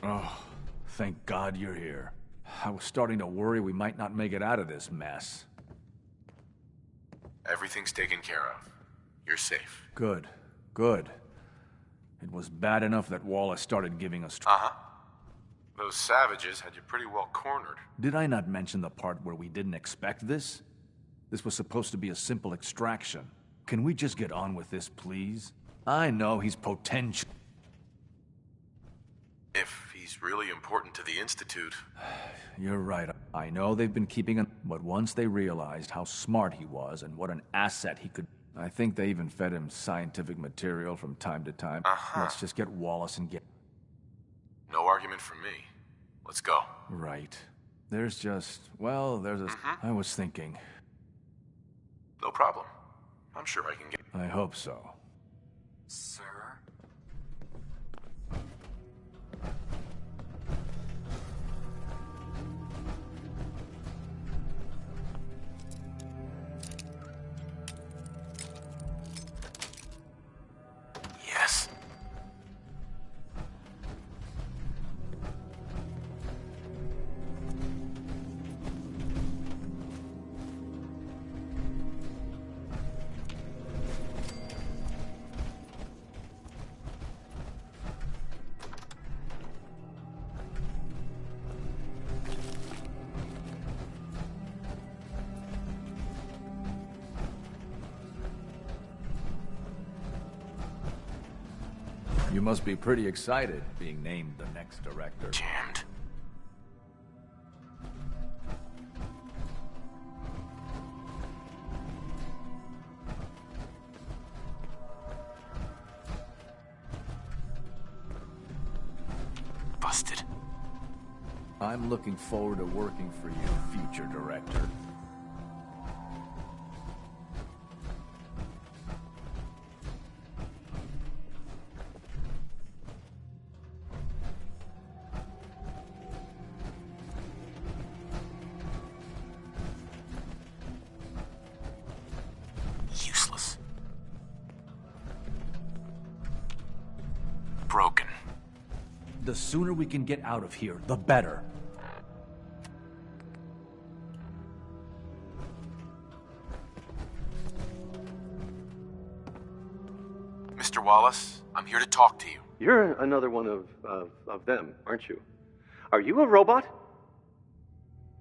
Oh, thank God you're here. I was starting to worry we might not make it out of this mess. Everything's taken care of. You're safe. Good. Good. It was bad enough that Wallace started giving us... Those savages had you pretty well cornered. Did I not mention the part where we didn't expect this? This was supposed to be a simple extraction. Can we just get on with this, please? I know he's potential... If he's really important to the Institute. You're right. I know they've been keeping him, but once they realized how smart he was and what an asset he could... I think they even fed him scientific material from time to time. Let's just get Wallace and get... No argument from me. Let's go. Right. There's just... Well, there's a... I was thinking... No problem. I'm sure I can get... I hope so. Sir? Yes. You must be pretty excited being named the next director. Jammed. Busted. I'm looking forward to working for you, future director. Useless. Broken. The sooner we can get out of here, the better. Mr. Wallace, I'm here to talk to you. You're another one of them, aren't you? Are you a robot?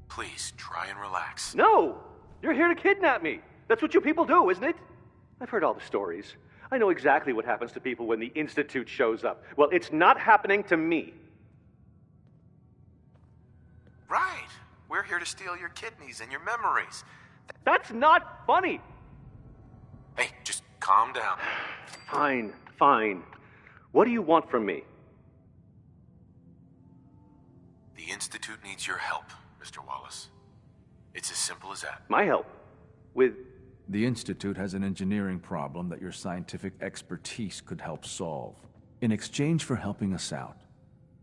Please, try and relax. No! You're here to kidnap me! That's what you people do, isn't it? I've heard all the stories. I know exactly what happens to people when the Institute shows up. Well, it's not happening to me. Right. We're here to steal your kidneys and your memories. That's not funny! Hey, just calm down. Fine, fine. What do you want from me? The Institute needs your help, Mr. Wallace. It's as simple as that. My help? With... The Institute has an engineering problem that your scientific expertise could help solve. In exchange for helping us out,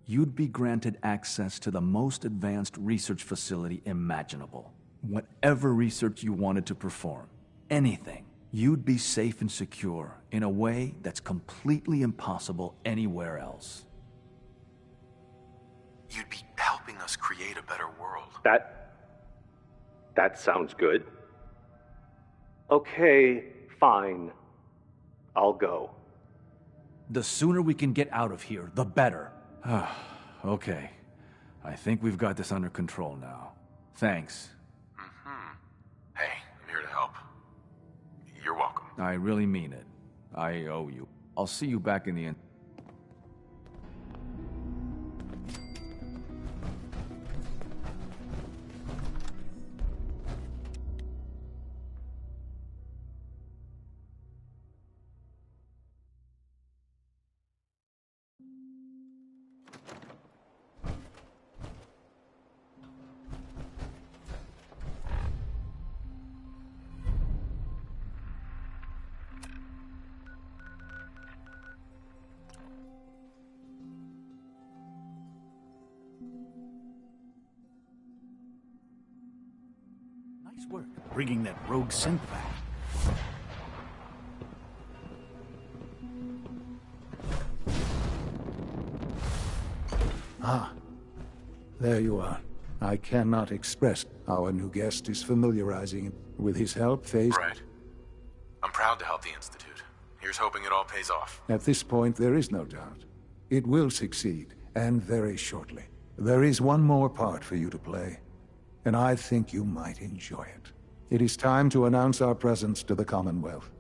you'd be granted access to the most advanced research facility imaginable. Whatever research you wanted to perform, anything, you'd be safe and secure in a way that's completely impossible anywhere else. You'd be helping us create a better world. That sounds good. Okay, fine. I'll go. The sooner we can get out of here, the better. Okay. I think we've got this under control now. Thanks. Hey, I'm here to help. You're welcome. I really mean it. I owe you. I'll see you back in the end. Nice work bringing that rogue synth back. Ah, there you are. I cannot express our new guest is familiarizing with his help phase. Right. I'm proud to help the Institute. Here's hoping it all pays off. At this point, there is no doubt. It will succeed, and very shortly. There is one more part for you to play, and I think you might enjoy it. It is time to announce our presence to the Commonwealth,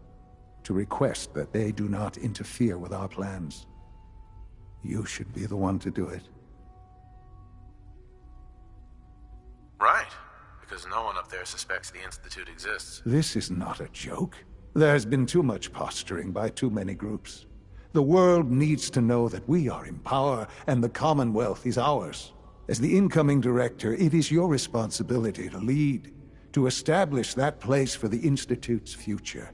to request that they do not interfere with our plans. You should be the one to do it. Right, because no one up there suspects the Institute exists. This is not a joke. There has been too much posturing by too many groups. The world needs to know that we are in power and the Commonwealth is ours. As the incoming director, it is your responsibility to lead, to establish that place for the Institute's future.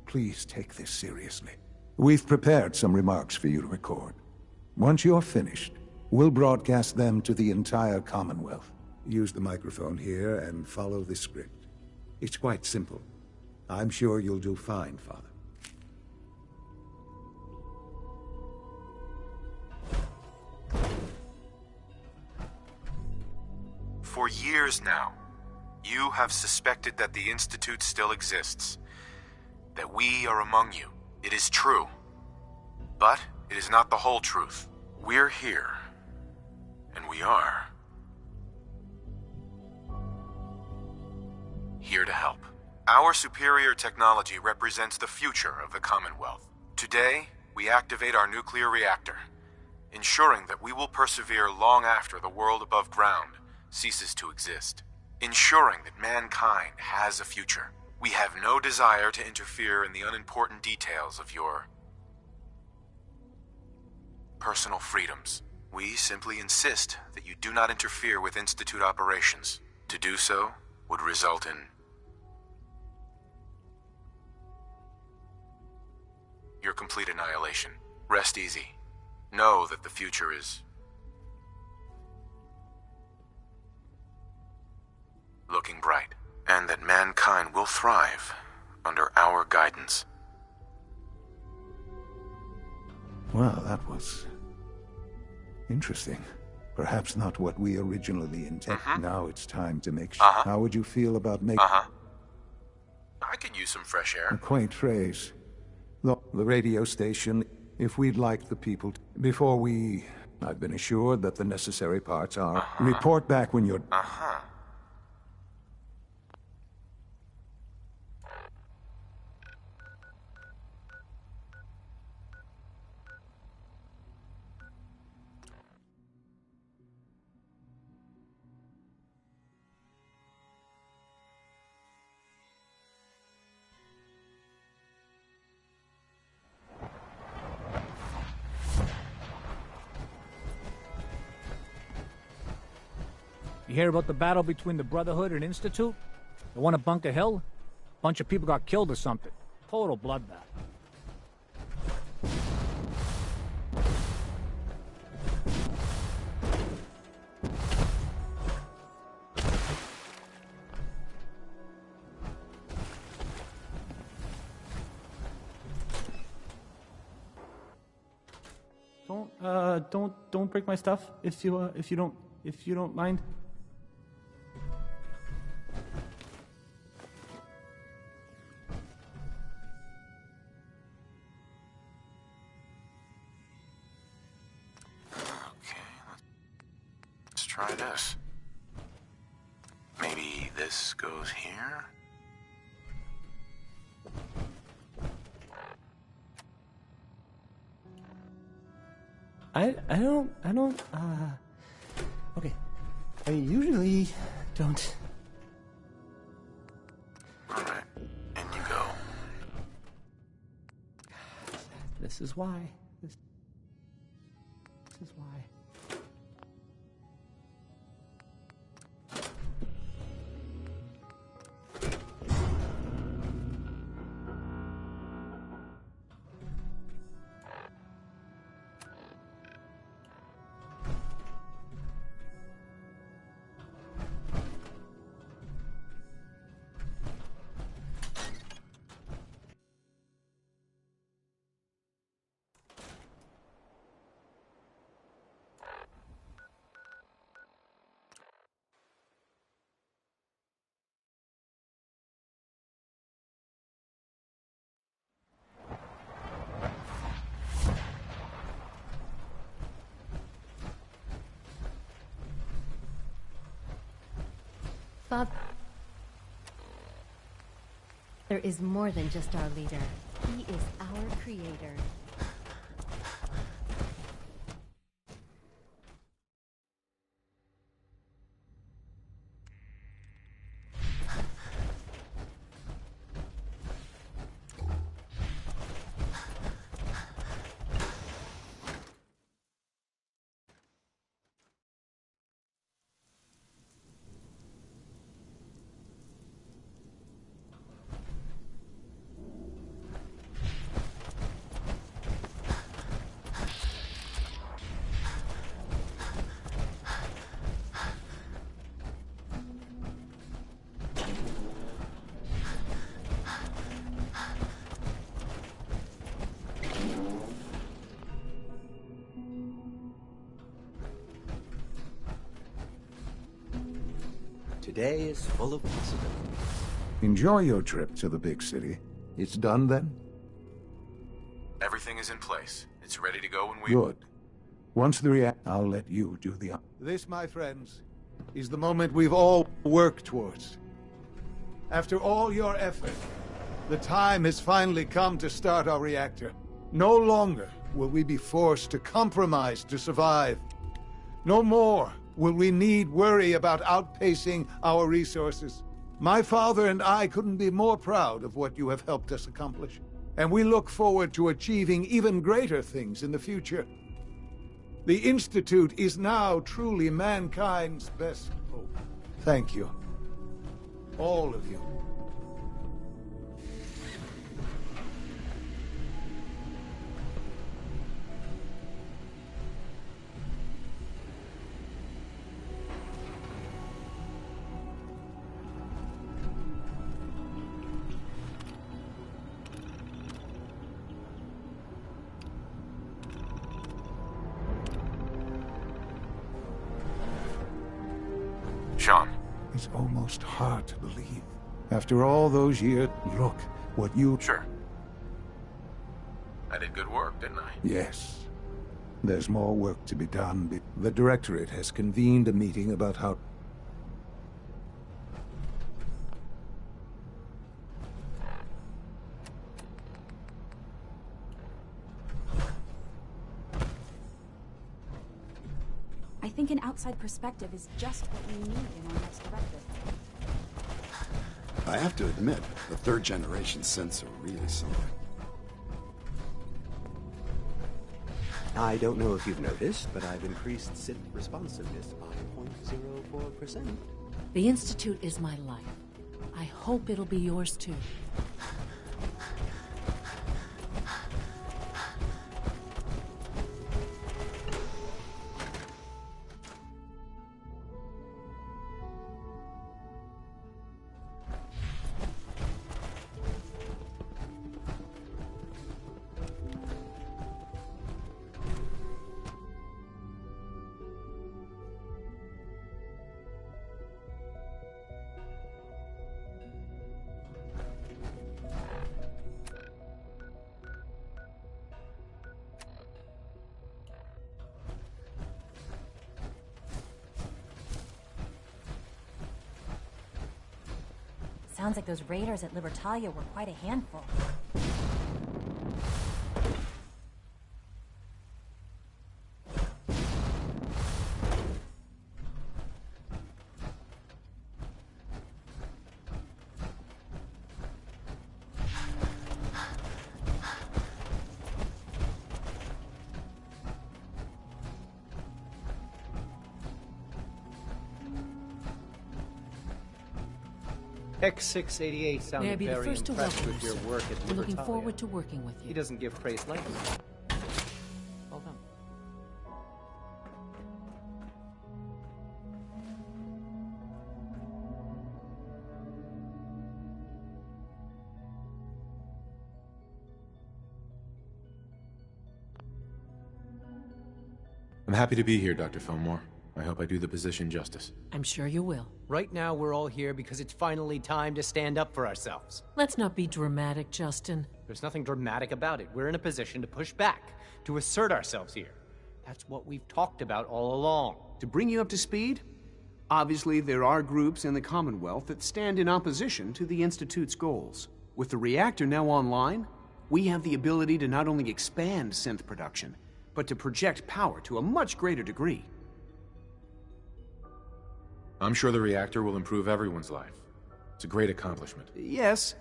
Please take this seriously. We've prepared some remarks for you to record. Once you're finished, we'll broadcast them to the entire Commonwealth. Use the microphone here and follow the script. It's quite simple. I'm sure you'll do fine, Father. For years now, you have suspected that the Institute still exists, that we are among you. It is true. But it is not the whole truth. We're here, and we are here to help. Our superior technology represents the future of the Commonwealth. Today, we activate our nuclear reactor, ensuring that we will persevere long after the world above ground ceases to exist, ensuring that mankind has a future. We have no desire to interfere in the unimportant details of your personal freedoms. We simply insist that you do not interfere with Institute operations. To do so would result in your complete annihilation. Rest easy. Know that the future is looking bright, and that mankind will thrive under our guidance. Well, that was interesting. Perhaps not what we originally intended. Now it's time to make sure. How would you feel about making... I could use some fresh air. A quaint phrase. Look, the radio station, if we'd like the people to... Before we... I've been assured that the necessary parts are... Report back when you're... You hear about the battle between the Brotherhood and Institute? The one at Bunker Hill? A bunch of people got killed or something. Total bloodbath. Don't break my stuff if you don't mind. Let's try this. Maybe this goes here? I don't, okay. I usually don't. Alright, in you go. This is why. This is why. Bob, there is more than just our leader. He is our creator. Today is full of possibilities. Enjoy your trip to the big city. It's done then? Everything is in place. It's ready to go when we... Good. Once the I'll let you do the... This, my friends, is the moment we've all worked towards. After all your effort, the time has finally come to start our reactor. No longer will we be forced to compromise to survive. No more will we need worry about outpacing our resources. My father and I couldn't be more proud of what you have helped us accomplish. And we look forward to achieving even greater things in the future. The Institute is now truly mankind's best hope. Thank you. All of you. Sean. It's almost hard to believe. After all those years, look what you... Sure. I did good work, didn't I? Yes. There's more work to be done. The Directorate has convened a meeting about how... I think an outside perspective is just what we need in our next directive. I have to admit, the third generation synths are really something. I don't know if you've noticed, but I've increased synth responsiveness by 0.04%. The Institute is my life. I hope it'll be yours too. Sounds like those raiders at Libertalia were quite a handful. X688 sounded May I be the very first to impressed welcome with you, your sir. work at We're looking Libertalia. forward to working with you. He doesn't give praise lightly. Well done. I'm happy to be here, Dr. Fillmore. I hope I do the position justice. I'm sure you will. Right now, we're all here because it's finally time to stand up for ourselves. Let's not be dramatic, Justin. There's nothing dramatic about it. We're in a position to push back, to assert ourselves here. That's what we've talked about all along. To bring you up to speed, obviously there are groups in the Commonwealth that stand in opposition to the Institute's goals. With the reactor now online, we have the ability to not only expand synth production, but to project power to a much greater degree. I'm sure the reactor will improve everyone's life. It's a great accomplishment. Yes,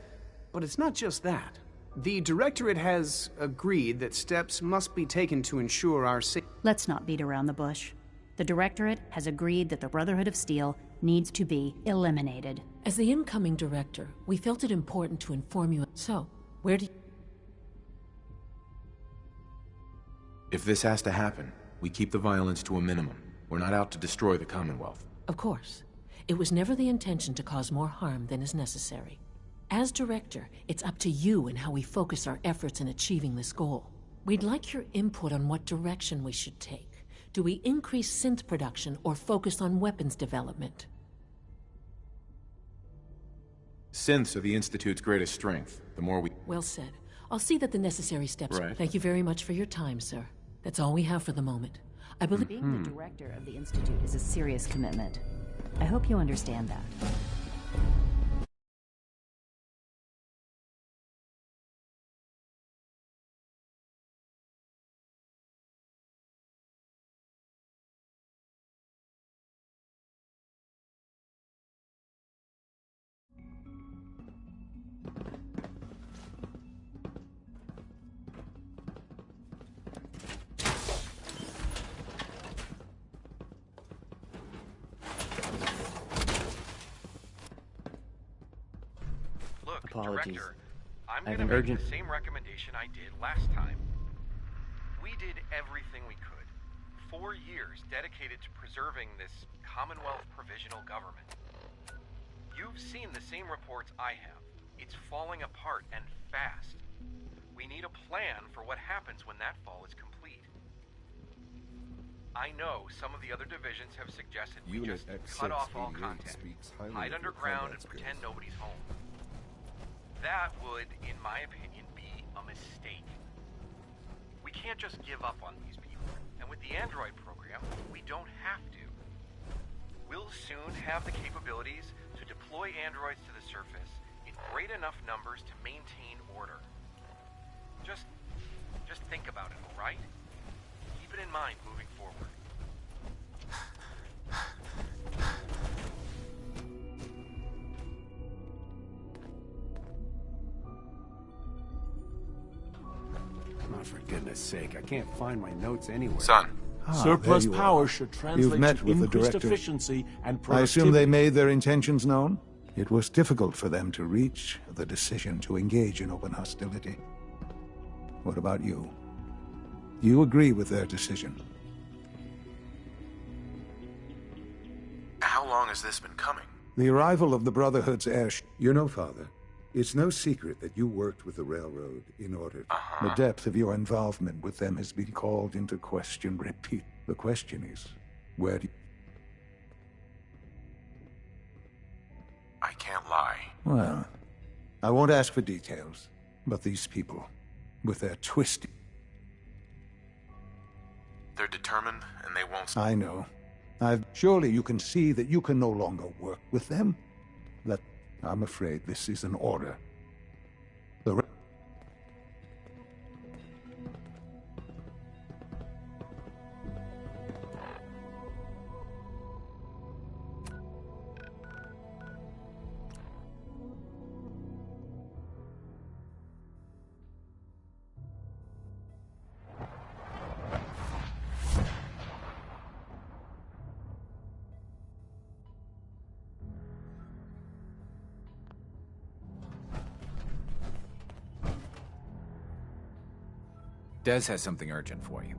but it's not just that. The Directorate has agreed that steps must be taken to ensure our safety. Let's not beat around the bush. The Directorate has agreed that the Brotherhood of Steel needs to be eliminated. As the incoming director, we felt it important to inform you. So, where do you... If this has to happen, we keep the violence to a minimum. We're not out to destroy the Commonwealth. Of course. It was never the intention to cause more harm than is necessary. As director, it's up to you and how we focus our efforts in achieving this goal. We'd like your input on what direction we should take. Do we increase synth production or focus on weapons development? Synths are the Institute's greatest strength. The more we... Well said. I'll see that the necessary steps... Right. Thank you very much for your time, sir. That's all we have for the moment. I believe... Being the director of the Institute is a serious commitment. I hope you understand that. Apologies. Director, I'm I have going an to make urgent... the same recommendation I did last time. We did everything we could. 4 years dedicated to preserving this Commonwealth provisional government. You've seen the same reports I have. It's falling apart and fast. We need a plan for what happens when that fall is complete. I know some of the other divisions have suggested we Unit just cut off all X688 contact, speaks highly hide of your underground and combat pretend skills. nobody's home. That would, in my opinion, be a mistake. We can't just give up on these people. And with the Android program, we don't have to. We'll soon have the capabilities to deploy androids to the surface in great enough numbers to maintain order. Just think about it, all right? Keep it in mind moving forward. Oh, for goodness sake, I can't find my notes anywhere. Son. Surplus there you power are. should You've translate met to with the increased director. efficiency and I productivity. assume they made their intentions known? It was difficult for them to reach the decision to engage in open hostility. What about you? You agree with their decision? How long has this been coming? The arrival of the Brotherhood's airship. You know, Father, it's no secret that you worked with the Railroad in order. The depth of your involvement with them has been called into question. Repeat. The question is, where do you... I can't lie. Well, I won't ask for details, but these people, with their twisted... They're determined, and they won't... I know. Surely you can see that you can no longer work with them? That I'm afraid this is an order. The re- Des has something urgent for you.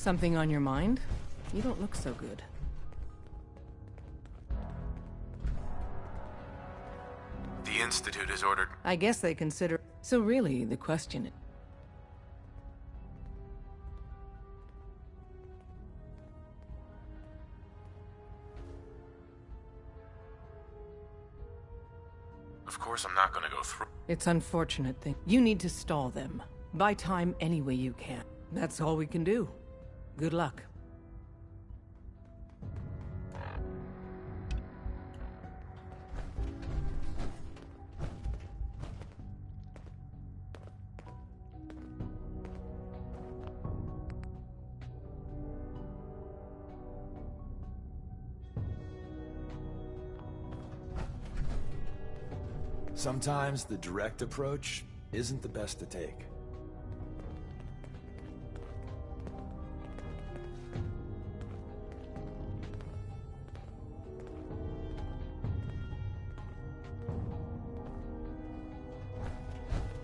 Something on your mind? You don't look so good. The Institute has ordered... I guess they consider... So really, the question... Of course I'm not gonna go through... It's unfortunate thing. You need to stall them. Buy time any way you can. That's all we can do. Good luck. Sometimes the direct approach isn't the best to take.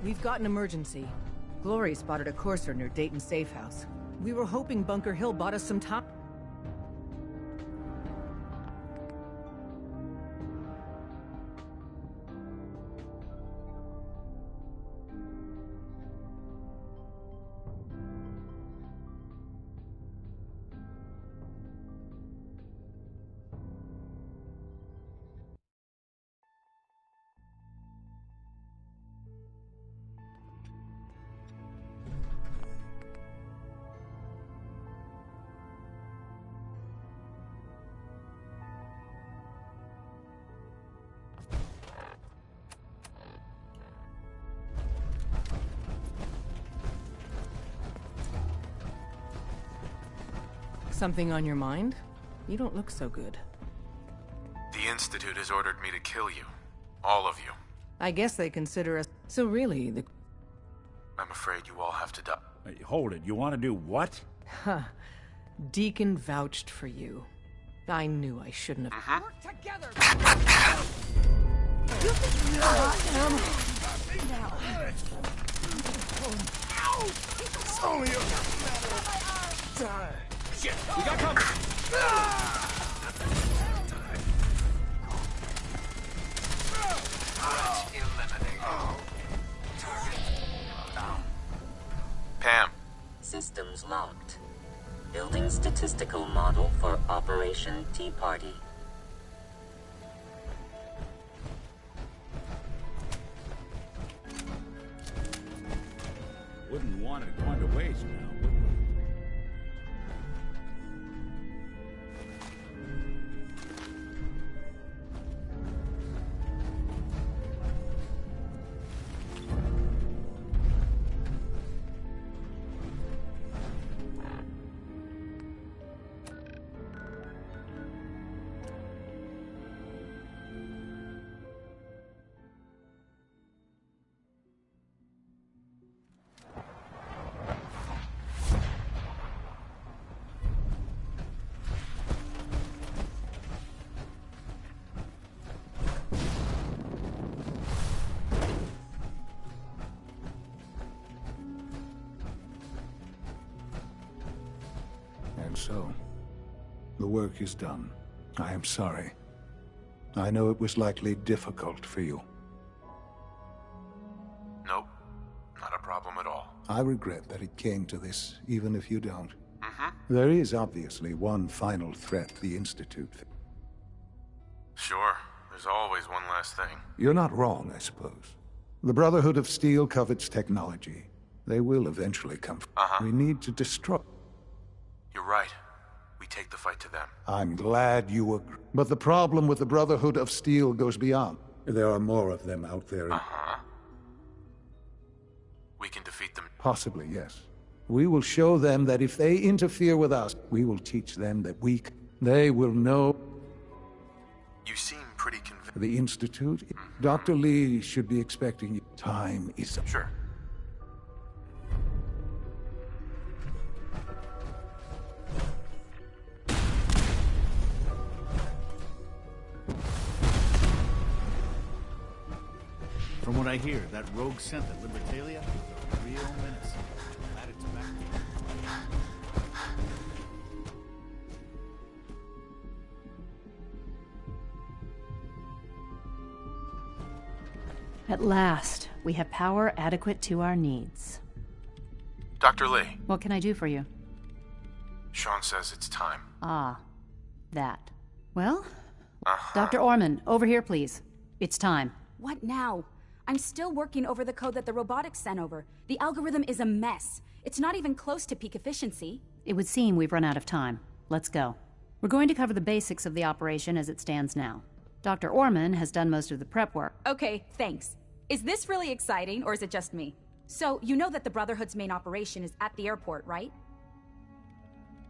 We've got an emergency. Glory spotted a courser near Dayton Safe House. We were hoping Bunker Hill bought us some time. Something on your mind? You don't look so good. The Institute has ordered me to kill you. All of you. I guess they consider us... So really, the... I'm afraid you all have to die. Hey, hold it. You want to do what? Huh. Deacon vouched for you. I knew I shouldn't have... Work together! It's only a matter of time. Shit, we got cover. Pam. Systems locked. Building statistical model for Operation Tea Party. Wouldn't want it going to waste now, would we? And so, the work is done. I am sorry. I know it was likely difficult for you. Nope. Not a problem at all. I regret that it came to this, even if you don't. There is obviously one final threat the Institute. Sure. There's always one last thing. You're not wrong, I suppose. The Brotherhood of Steel covets technology. They will eventually come. We need to destroy. You're right. We take the fight to them. I'm glad you agree. But the problem with the Brotherhood of Steel goes beyond. There are more of them out there. We can defeat them. Possibly, yes. We will show them that if they interfere with us, we will teach them that they will know. You seem pretty convinced. The Institute? Dr. Lee should be expecting you. Time is up. Sure. From what I hear, that rogue synth at Libertalia is a real menace. Glad it's back. At last, we have power adequate to our needs. Dr. Lee. What can I do for you? Sean says it's time. Ah, that. Well, Dr. Orman, over here, please. It's time. What now? I'm still working over the code that the robotics sent over. The algorithm is a mess. It's not even close to peak efficiency. It would seem we've run out of time. Let's go. We're going to cover the basics of the operation as it stands now. Dr. Orman has done most of the prep work. Okay, thanks. Is this really exciting, or is it just me? So, you know that the Brotherhood's main operation is at the airport, right?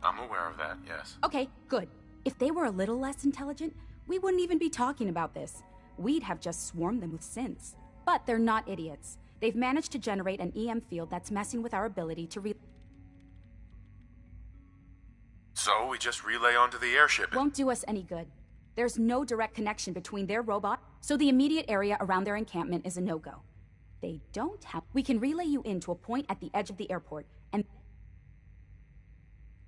I'm aware of that, yes. Okay, good. If they were a little less intelligent, we wouldn't even be talking about this. We'd have just swarmed them with synths. But they're not idiots. They've managed to generate an EM field that's messing with our ability to So we just relay onto the airship. Won't do us any good. There's no direct connection between their robot, so the immediate area around their encampment is a no-go. They don't have... We can relay you into a point at the edge of the airport, and...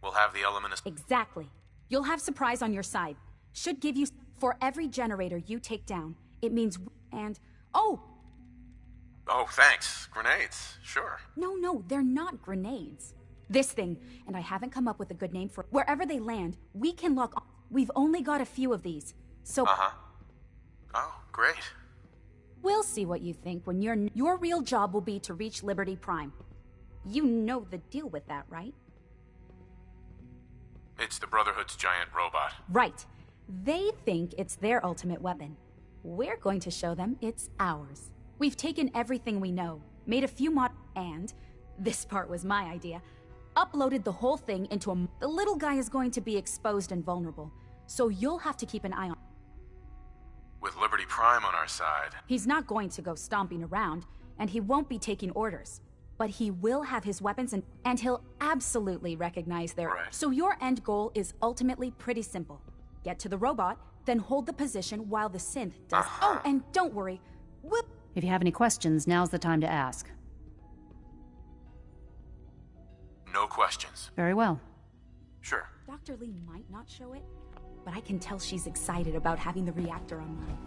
We'll have the element... Exactly. You'll have surprise on your side. Should give you... For every generator you take down, it means... And... Oh! Oh, thanks. Grenades. Sure. No, they're not grenades. This thing, and I haven't come up with a good name for it. Wherever they land, we can lock on. We've only got a few of these, so... Oh, great. We'll see what you think when your real job will be to reach Liberty Prime. You know the deal with that, right? It's the Brotherhood's giant robot. Right. They think it's their ultimate weapon. We're going to show them it's ours. We've taken everything we know, made a few and, this part was my idea, uploaded the whole thing into a... The little guy is going to be exposed and vulnerable, so you'll have to keep an eye on... With Liberty Prime on our side. He's not going to go stomping around, and he won't be taking orders. But he will have his weapons and he'll absolutely recognize their... Right. So your end goal is ultimately pretty simple. Get to the robot, then hold the position while the synth does... Oh, and don't worry. Whoop! If you have any questions, now's the time to ask. No questions. Very well. Sure. Dr. Lee might not show it, but I can tell she's excited about having the reactor online.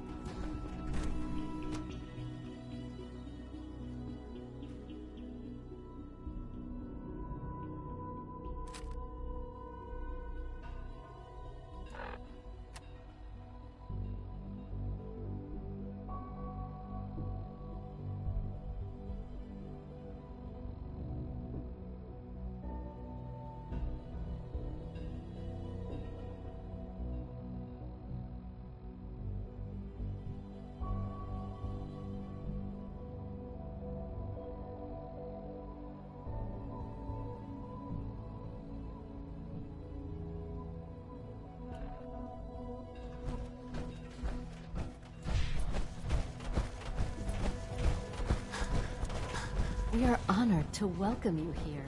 We are honored to welcome you here.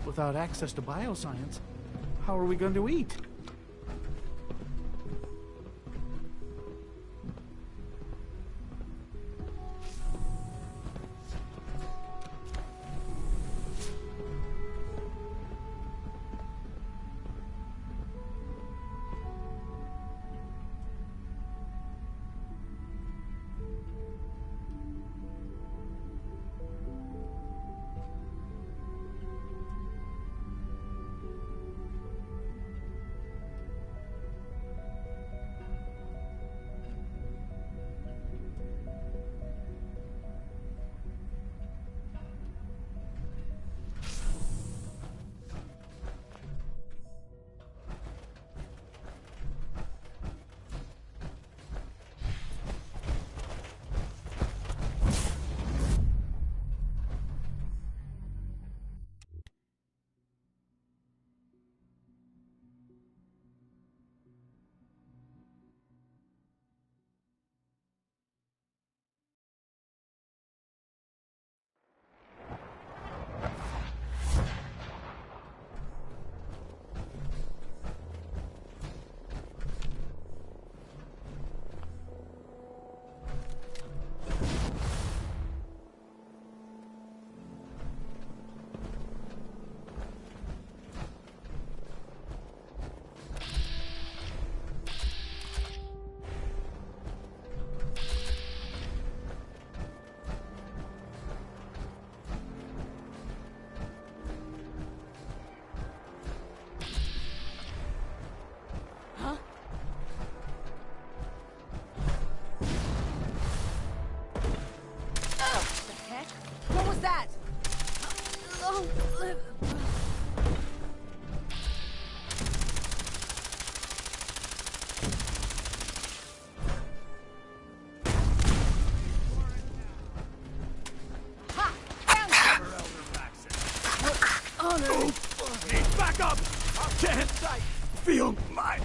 Without access to bioscience, how are we going to eat? back up! Can't feel my...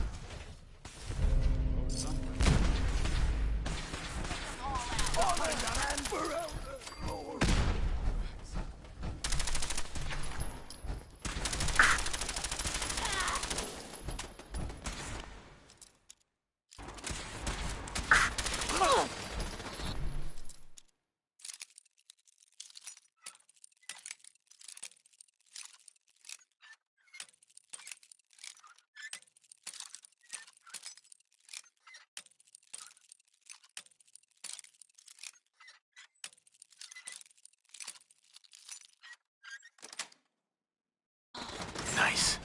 Nice.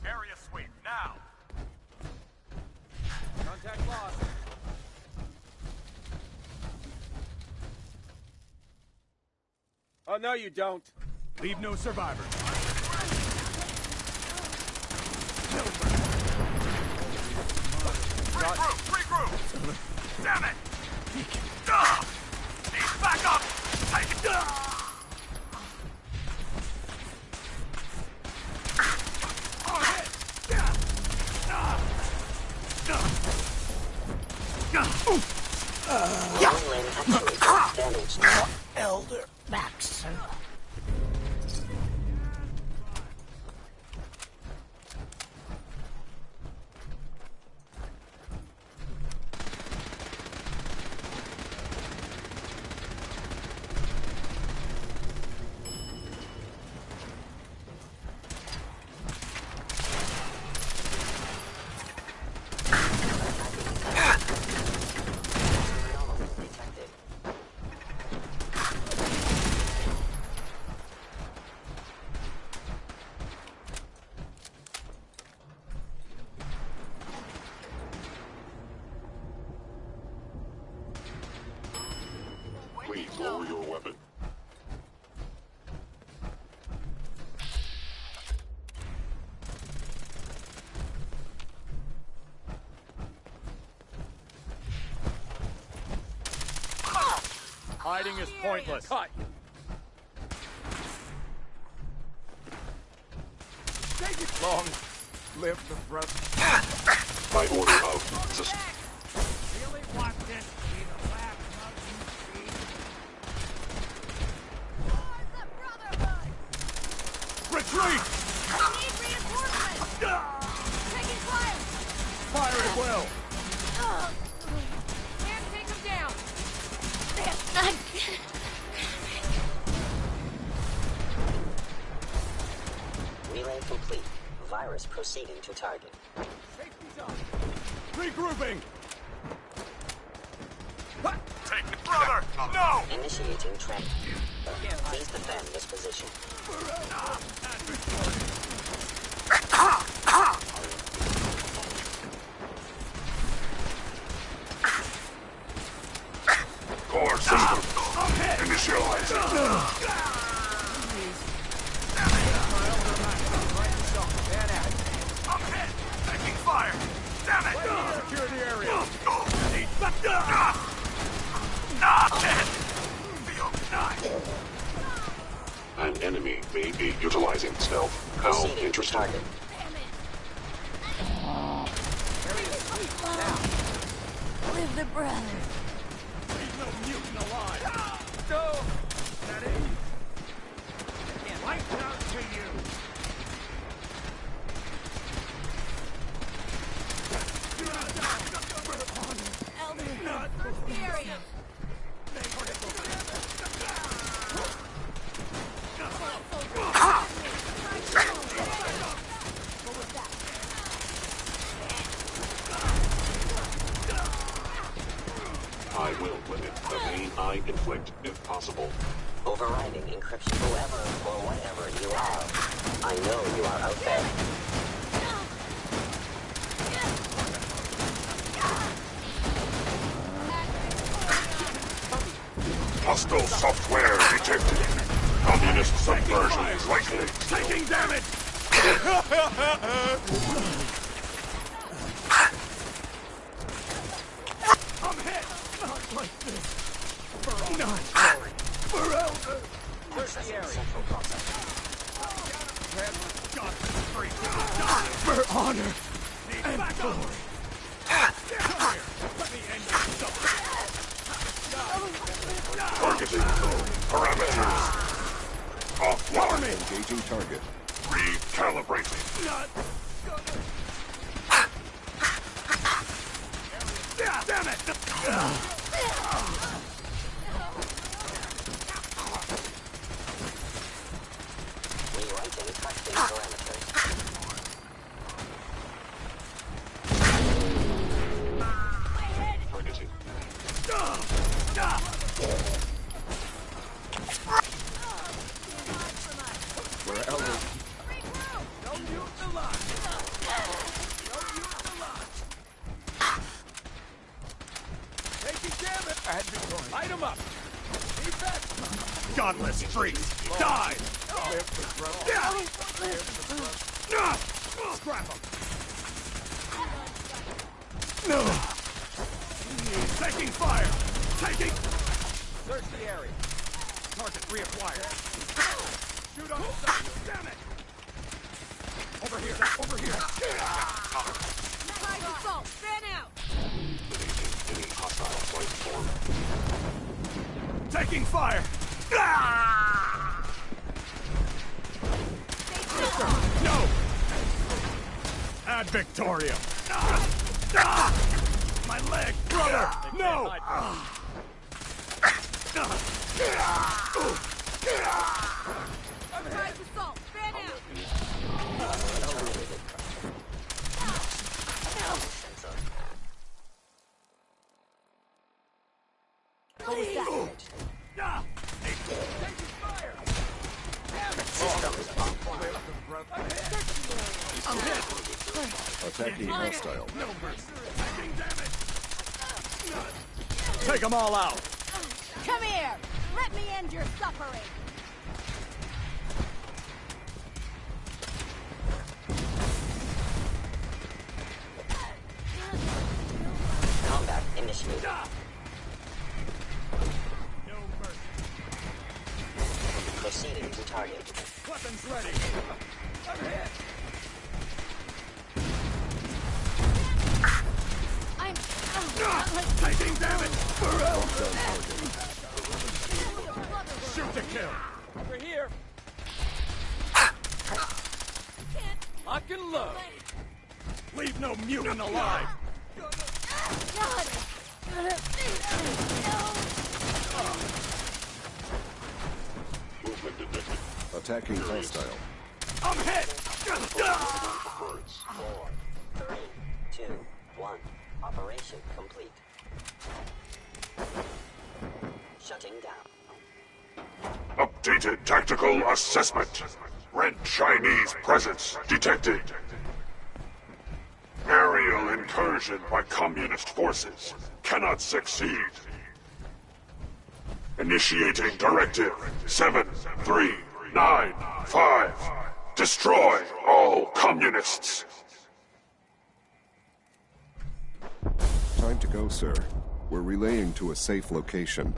Area sweep, now! Contact lost. Oh, no you don't. Leave no survivors. Regroup! Damn it! He's back up! Take it! Elder Maxson. Please lower your weapon. Hiding is pointless. Cut. Take it long. Live the breath. By order of the... Really want this to be the last of you see? Retreat! We need reinforcements! Taking fire! Fire at will! Can't take him down! Relay complete. Virus proceeding to target. Safety's up! Regrouping! Take it, brother! No! Initiating trap. Please defend this position. Core system. Initializing. I'm hit! Taking fire! Damn it! Secure the area! Dead! Feel nice! An enemy may be utilizing stealth. How interesting. Live the brother! Leave no mutant alive! No! Steady! Lights out to you! Elder, search the area! I will limit the pain I inflict if possible. Overriding encryption. Whoever or whatever you are, I know you are out there. Hostile software detected. Communist subversion is likely. Taking damage! I'm hit! Not like this! For not for Elder! Search the area. For honor and glory! Come here! Let me end your suffering! Targeting. Parameters. Offline. Engaging target. Recalibrating. Not damn it! Rewriting custom parameters. Targeting. Where Elder... Don't use the line! Don't use the line! Taking damage! Add Victoria. Light him up! Keep that! Godless freaks! Die! Scrap him! No! Taking fire! Taking... Search the area. Target reacquired. Shoot on the side! Damn it! Over here! Over here! Tide assault! Fan out! Any hostile flight form. Taking fire! No! Ad Victoria! My leg! Brother! No! Tide assault! Fan out! What is that? I'm hit! Attacking hostile. No mercy! Taking damage! Take them all out! Come here! Let me end your suffering! Combat initiated. No mercy! Proceeding to target. Weapons ready! I'm hit! Taking damage! Shoot to kill! Over here! Lock and load! Leave no mutant alive! Movement detected. Attacking hostile. I'm hit! 4, 3, 2, 1. Operation complete. Shutting down. Updated tactical assessment. Red Chinese presence detected. Aerial incursion by communist forces cannot succeed. Initiating directive 7395. Destroy all communists. Time to go, sir. We're relaying to a safe location.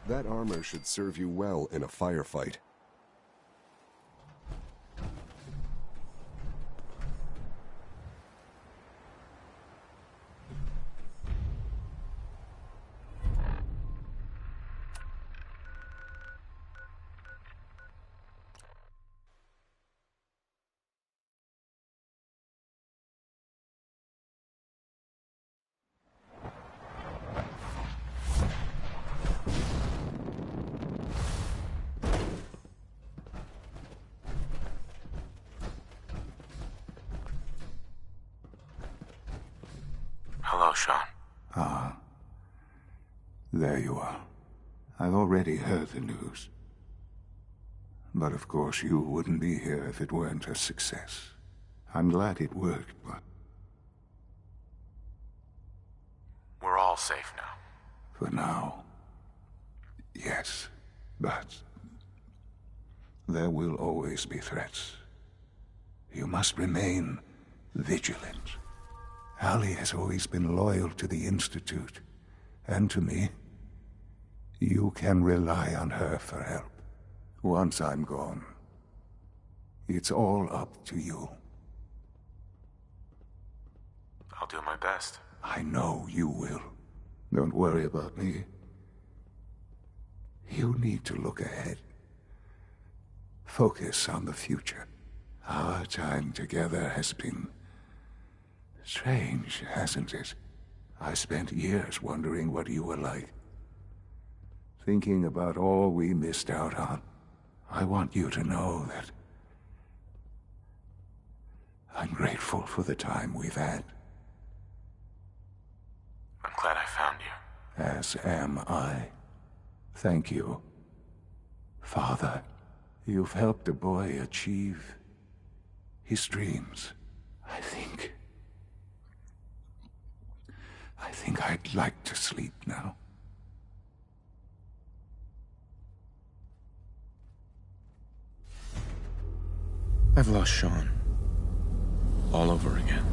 That armor should serve you well in a firefight. Sean. Ah. There you are. I've already heard the news. But of course you wouldn't be here if it weren't a success. I'm glad it worked, but... We're all safe now. For now. Yes, but... there will always be threats. You must remain vigilant. Allie has always been loyal to the Institute, and to me. You can rely on her for help. Once I'm gone, it's all up to you. I'll do my best. I know you will. Don't worry about me. You need to look ahead. Focus on the future. Our time together has been strange, hasn't it? I spent years wondering what you were like. Thinking about all we missed out on. I want you to know that I'm grateful for the time we've had. I'm glad I found you. As am I. Thank you, Father. You've helped a boy achieve his dreams. I think I'd like to sleep now. I've lost Sean. All over again.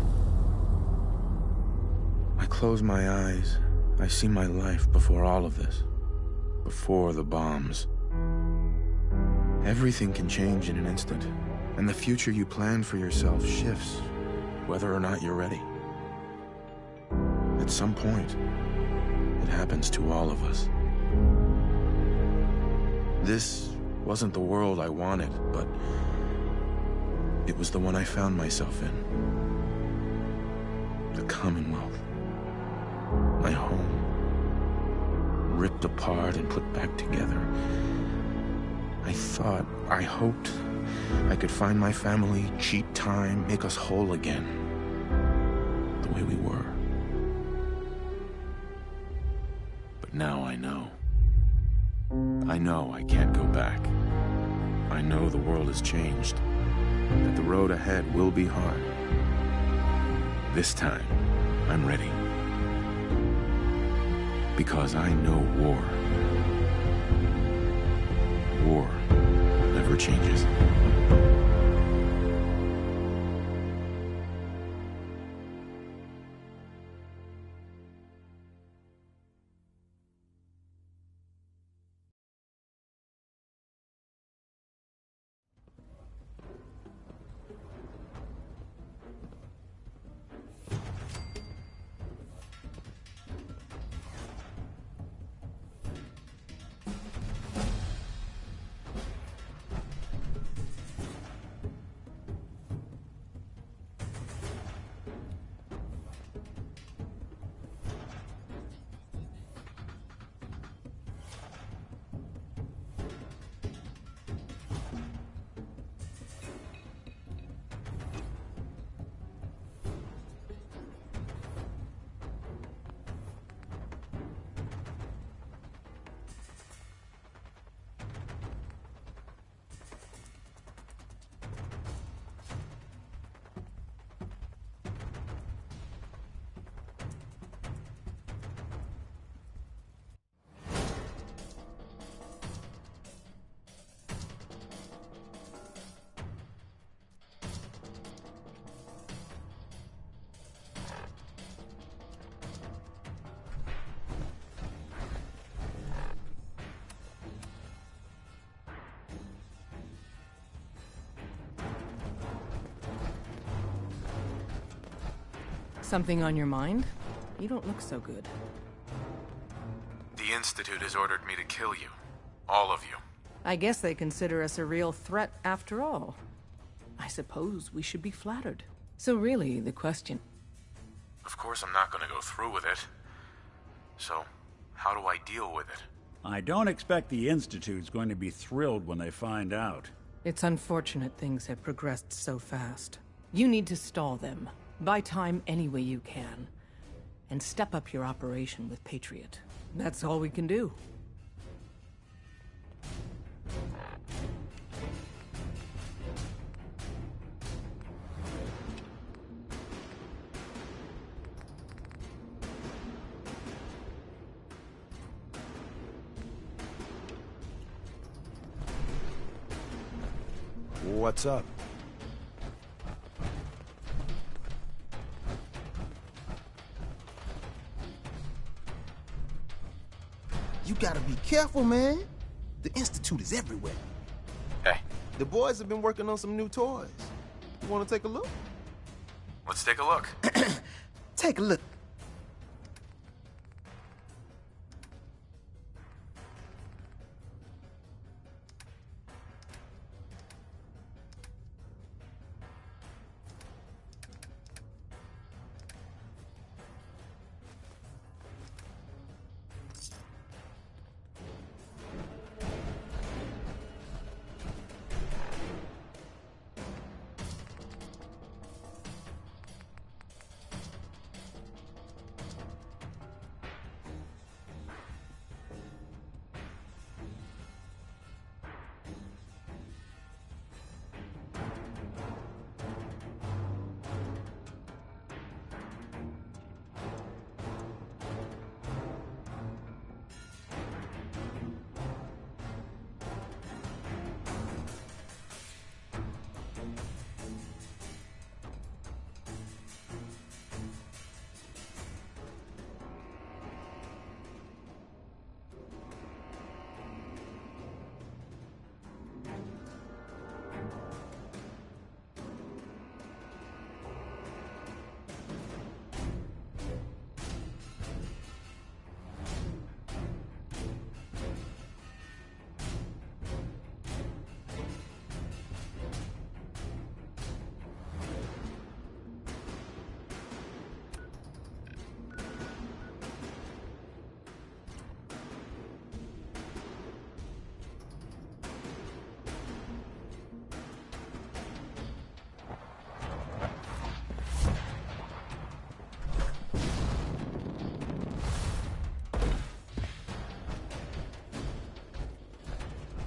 I close my eyes. I see my life before all of this. Before the bombs. Everything can change in an instant, and the future you plan for yourself shifts, whether or not you're ready. At some point, it happens to all of us. This wasn't the world I wanted, but it was the one I found myself in. The Commonwealth. My home. Ripped apart and put back together. I hoped I could find my family, cheat time, make us whole again. The way we were. But now I know. I know I can't go back. I know the world has changed. That the road ahead will be hard. This time, I'm ready. Because I know war. War never changes. Something on your mind? You don't look so good. The Institute has ordered me to kill you. All of you. I guess they consider us a real threat after all. I suppose we should be flattered. So really, the question... Of course I'm not going to go through with it. So, how do I deal with it? I don't expect the Institute's going to be thrilled when they find out. It's unfortunate things have progressed so fast. You need to stall them. Buy time any way you can. and step up your operation with Patriot. That's all we can do. What's up? You gotta be careful, man. The Institute is everywhere. Hey. The boys have been working on some new toys. You wanna take a look? Let's take a look. Take a look.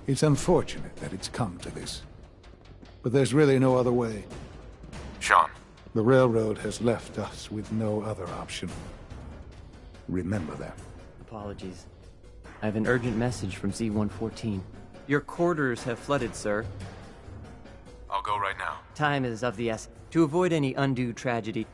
It's unfortunate that it's come to this. But there's really no other way. Sean. The Railroad has left us with no other option. Remember that. Apologies. I have an urgent message from Z-114. Your quarters have flooded, sir. I'll go right now. Time is of the essence. To avoid any undue tragedy,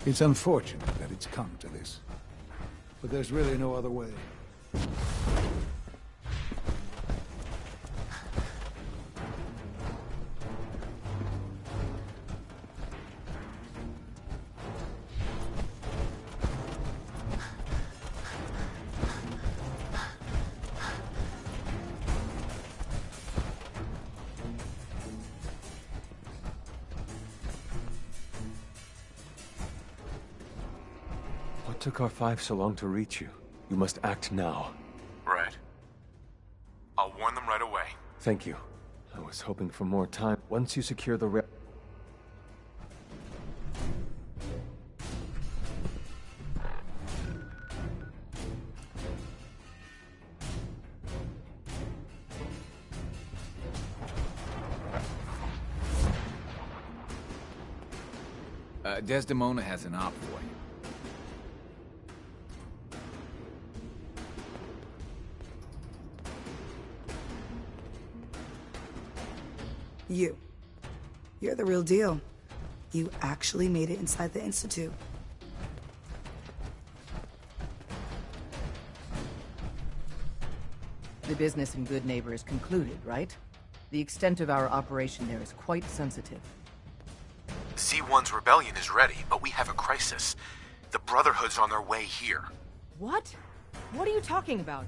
It's unfortunate that it's come to this. But there's really no other way. What took R5 so long to reach you? You must act now. Right. I'll warn them right away. Thank you. I was hoping for more time. Once you secure the rail... Desdemona has an op for you. You're the real deal. You actually made it inside the Institute. The business in Good Neighbor is concluded, right? The extent of our operation there is quite sensitive. Z1's rebellion is ready, but we have a crisis. The Brotherhood's on their way here. What? What are you talking about?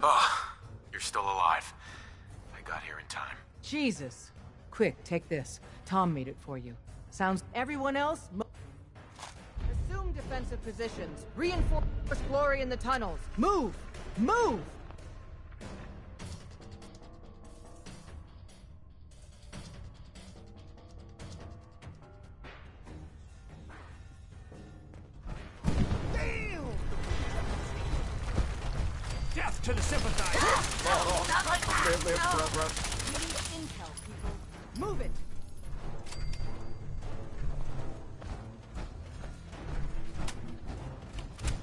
Ugh, you're still alive. I got here in time. Jesus. Quick, take this. Tom made it for you. Sounds... Everyone else, assume defensive positions. Reinforce Glory in the tunnels. Move! Move! Death to the sympathizers! We need intel, people. Move it!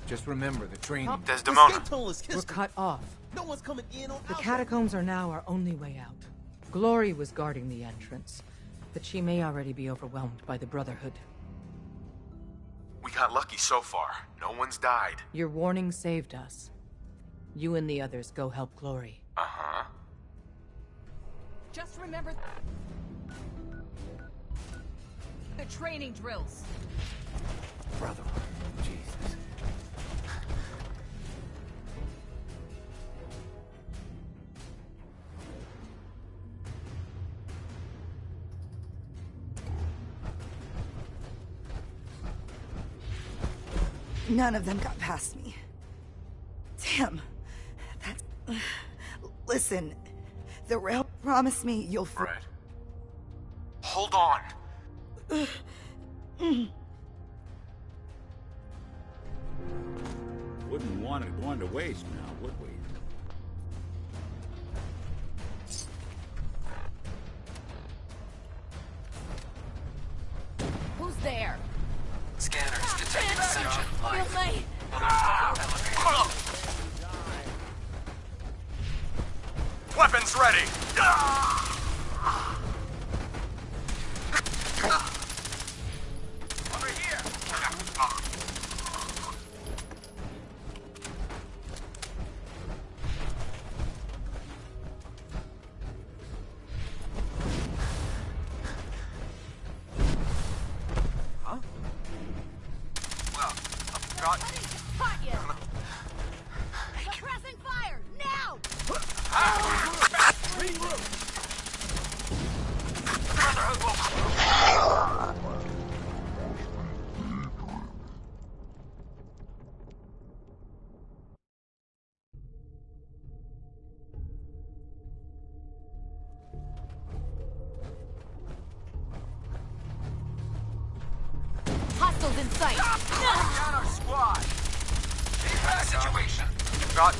Just remember the training. Desdemona. We're cut off. No one's coming in or The out. catacombs are now our only way out. Glory was guarding the entrance, but she may already be overwhelmed by the Brotherhood. We got lucky so far. No one's died. Your warning saved us. You and the others go help Glory. Uh-huh. Just remember the training drills. Brother, Jesus. None of them got past me. Damn. That's... Listen, the rail promised me you'll... Red. Hold on. Wouldn't want it going to waste now, would we? Who's there? Scanners detected section life. Finlay! Weapons ready! Over here! Huh? Well, I've got... Caught you! Suppressing fire! Now! Hostiles in sight! Down our squad. Impact situation. Got...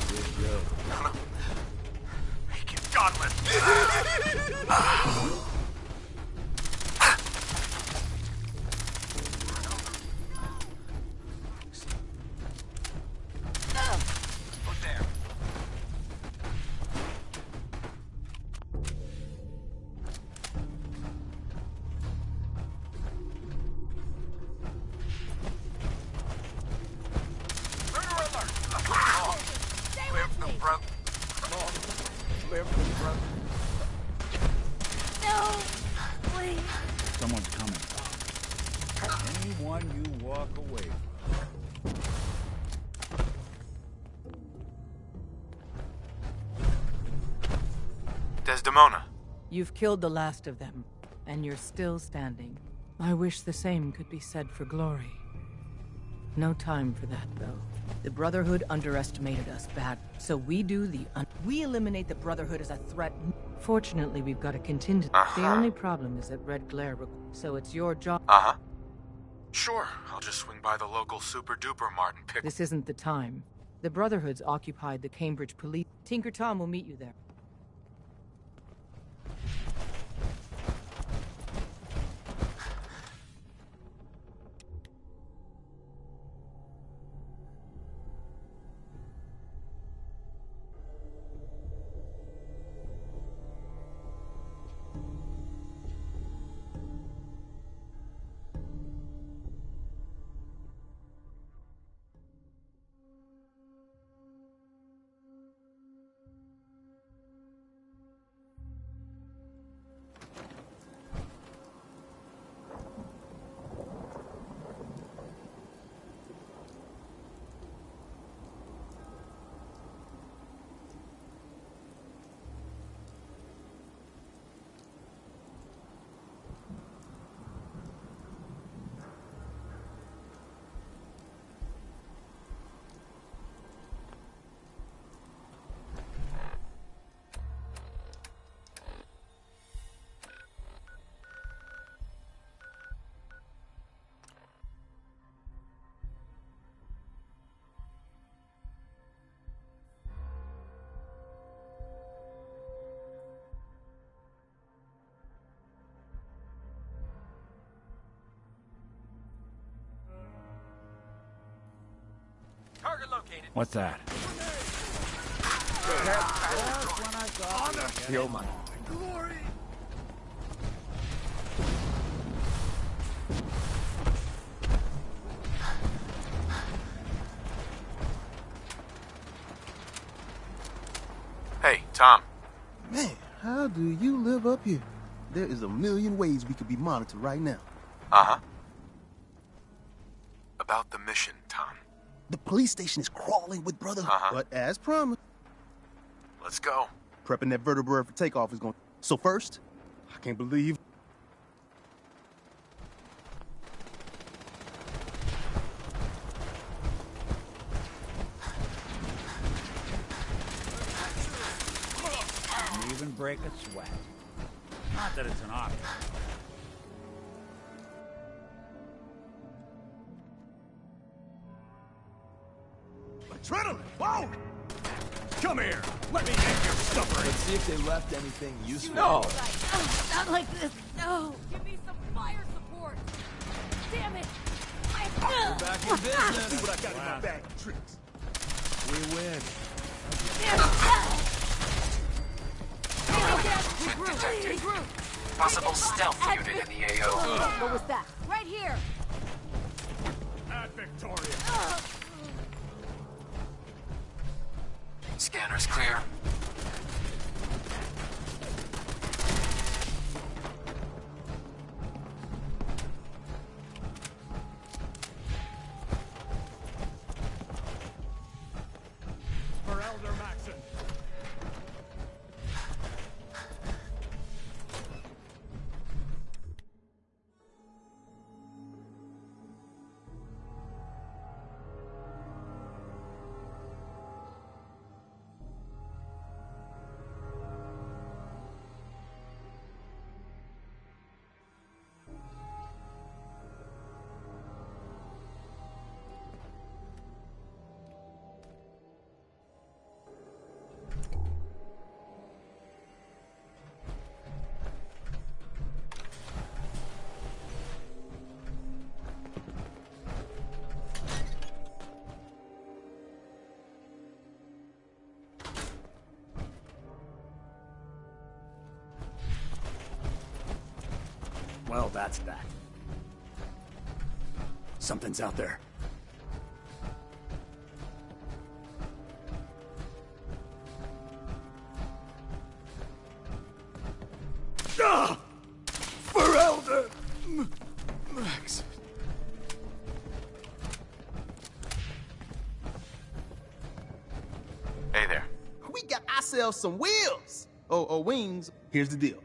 Make it godless! Put there. Murder alert! Stay Clear with from me! the front. Clear from the front. No! Please! Someone's coming. Anyone you walk away from. Desdemona. You've killed the last of them, and you're still standing. I wish the same could be said for Glory. No time for that, though. The Brotherhood underestimated us bad, so we do the we eliminate the Brotherhood as a threat. Fortunately, we've got a contingency. The only problem is that Red Glare, so it's your job. Uh-huh. Sure, I'll just swing by the local super-duper mart and pick... This isn't the time. The Brotherhood's occupied the Cambridge police. Tinker Tom will meet you there. Target located. What's that? Yo, man. Glory! Hey, Tom. Man, how do you live up here? There is a million ways we could be monitored right now. Uh-huh. About the mission, Tom. The police station is crawling with Brotherhood, but as promised. Let's go. Prepping that vertebra for takeoff is going. So first, I can't believe. Didn't even break a sweat. Not that it's an option. Adrenaline! Whoa! Come here! Let me get your supper! Let's see if they left anything useful. No! Oh, not like this! No! Give me some fire support! Damn it! We're back in business. See what I got in my bag of tricks. We win. Possible stealth unit in the AO. What was that? Right here! At Victoria! Scanner's clear. For Elder Maxon! Well, that's that. Something's out there. Ah! For Elder Max. Hey there. We got ourselves some wheels. Oh, wings. Here's the deal.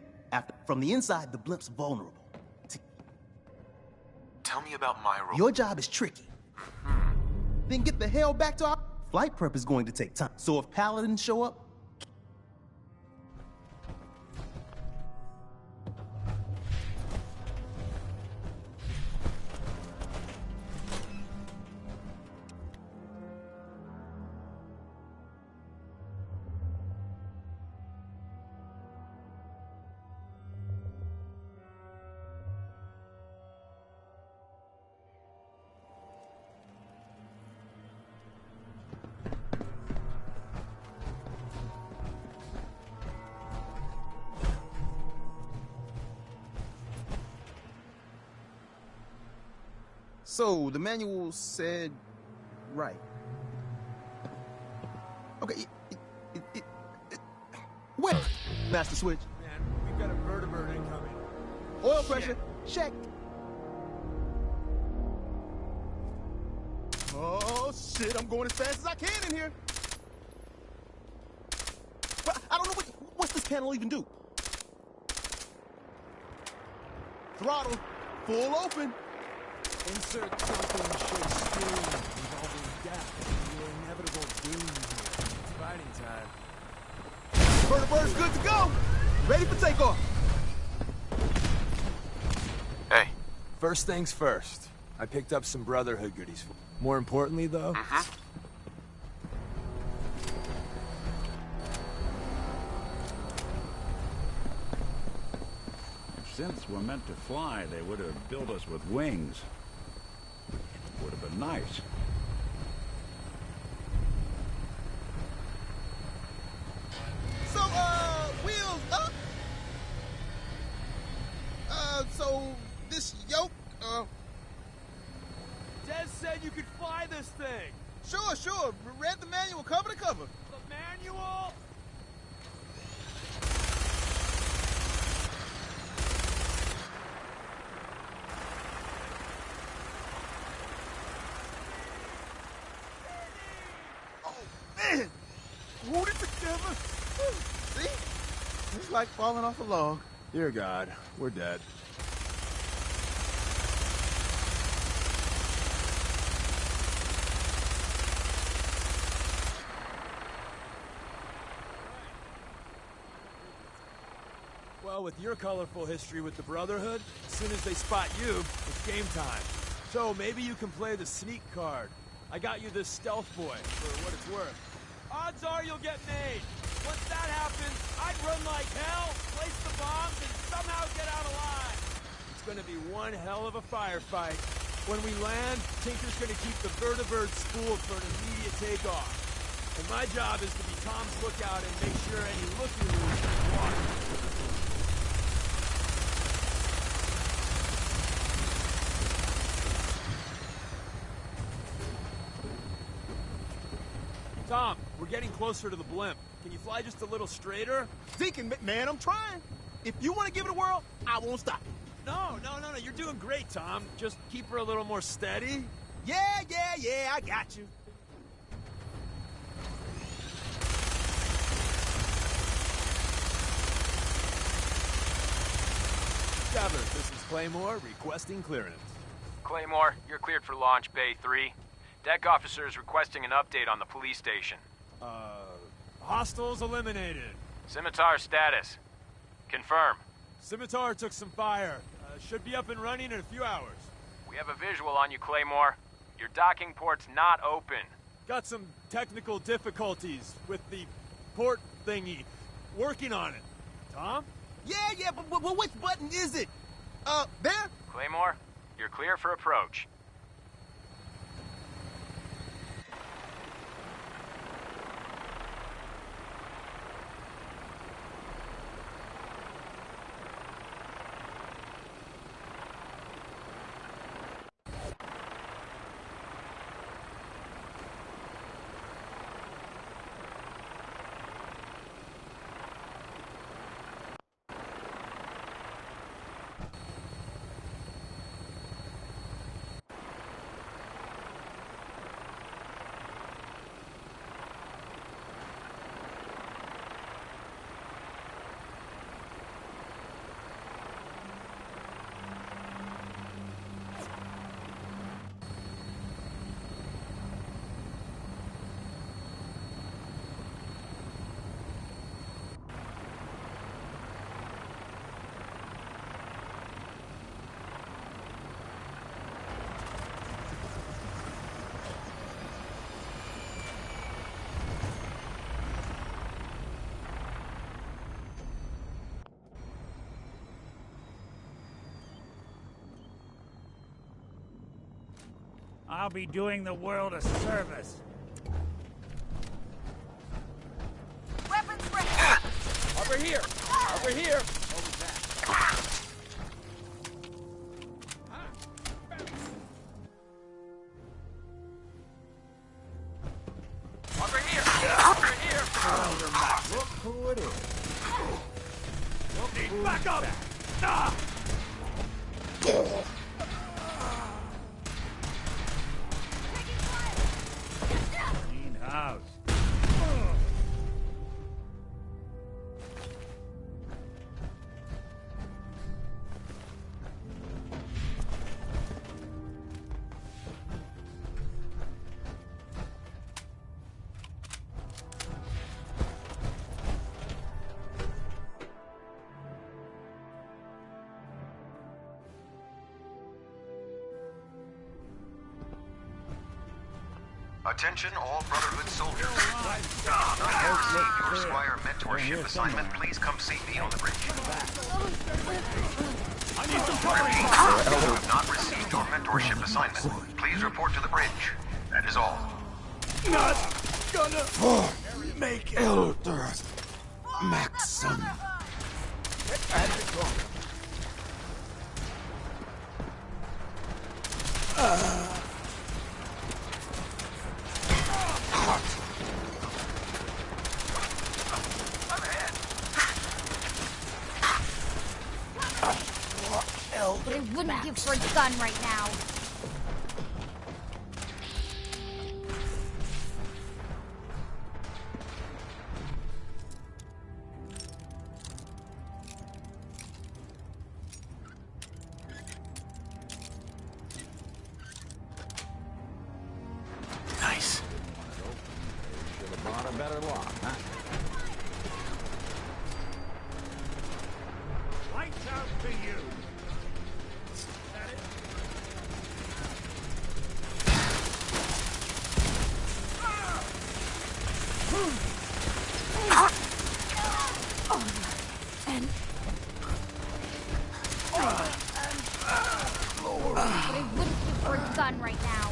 From the inside, the blimp's vulnerable. Tell me about my role. Your job is tricky. Then get the hell back to our... Flight prep is going to take time. So if Paladins show up... So, the manual said... right. Okay, wait! Master Switch. Man, we've got a vertibird incoming. Oil pressure, check. Oh, shit, I'm going as fast as I can in here. But I don't know what's this panel even do? Throttle, full open. Insert something Shakespearean involving death and the inevitable doom here. It's fighting time. Vertibird's good to go. Ready for takeoff. Hey. First things first. I picked up some Brotherhood goodies. More importantly, though... If synths were meant to fly, they would have built us with wings. Would have been nice. Sure. Read the manual cover to cover. The manual? Man, hold it together. See? It's like falling off a log. Dear God, we're dead. Well, with your colorful history with the Brotherhood, as soon as they spot you, it's game time. So maybe you can play the sneak card. I got you this stealth boy, for what it's worth. Odds are you'll get made. Once that happens, I'd run like hell, place the bombs, and somehow get out alive. It's gonna be one hell of a firefight. When we land, Tinker's gonna keep the vertibird spooled for an immediate takeoff. And my job is to be Tom's lookout and make sure any looky-loos is water. Tom, we're getting closer to the blimp. Can you fly just a little straighter? Deacon, man, I'm trying. If you want to give it a whirl, I won't stop you. No, you're doing great, Tom. Just keep her a little more steady. Yeah, I got you. Shepard, this is Claymore requesting clearance. Claymore, you're cleared for launch Bay 3. Deck officer is requesting an update on the police station. Hostiles eliminated. Scimitar status. Confirm. Scimitar took some fire. Should be up and running in a few hours. We have a visual on you, Claymore. Your docking port's not open. Got some technical difficulties with the port thingy. Working on it. Tom? Yeah, but which button is it? There? Claymore, you're clear for approach. I'll be doing the world a service. Weapons ready. Over here! Over here! Over that. Over here! Over here! Look who it is. Need back up! Ah! Clean house. Attention all Brotherhood soldiers. If you not yet received your Squire mentorship assignment, please come see me on the bridge. I need some cover! Repeat, if you have not received your mentorship assignment, please report to the bridge. That is all. Not gonna Make Elder Maxim. wouldn't give for a gun right now. Nice. Should have bought a better lock, huh? Lights out for you. But I wouldn't give for a gun right now.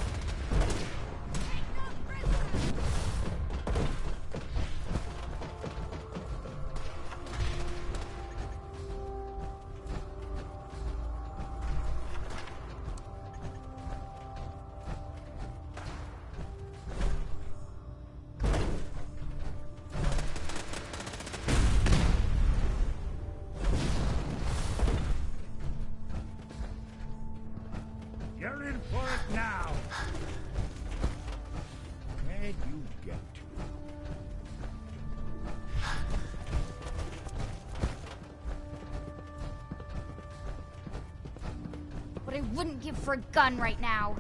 You're in for it now. Where'd you get to? But I wouldn't give for a gun right now.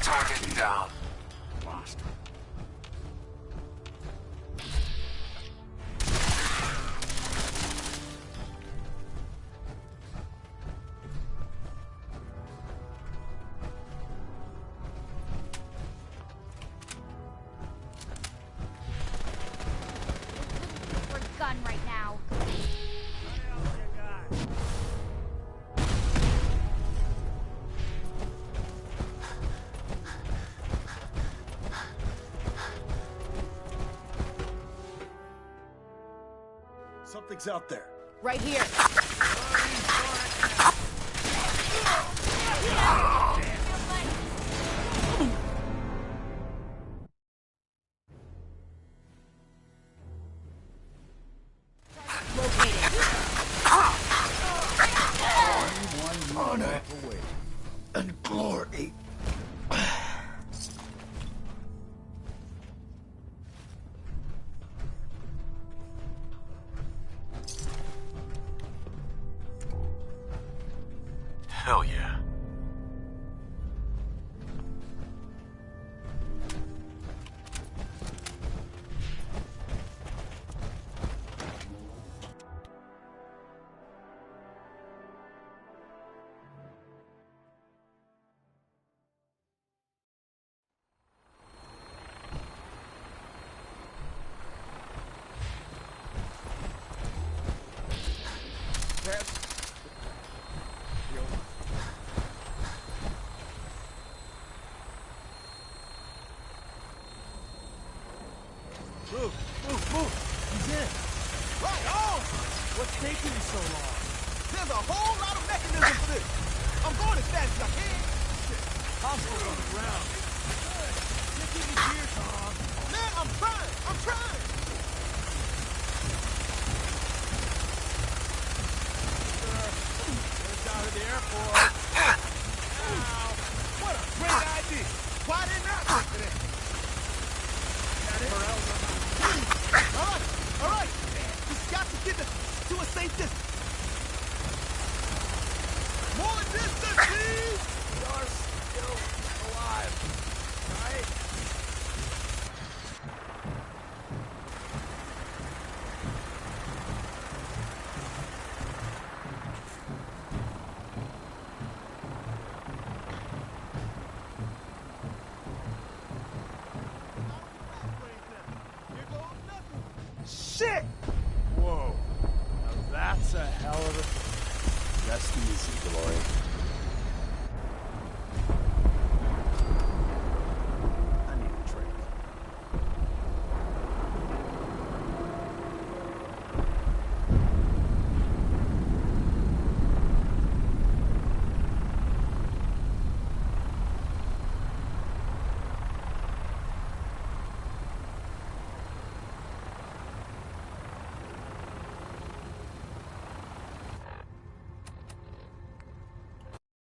Target down. Lost. For a gun right now. Something's out there. Right here. Honor and glory. Hell yeah. Move! He's in! Right on! What's taking you so long? There's a whole lot of mechanism for this! I'm going as fast as I can! Hostiles on the ground. Get in your gear, Tom! Man, I'm trying! Just out of the airport. Wow! What a great idea! Why didn't I think of that? All right. Just got to get to a safe distance. shit! Whoa. Now that's a hell of a... Rest easy, Glory.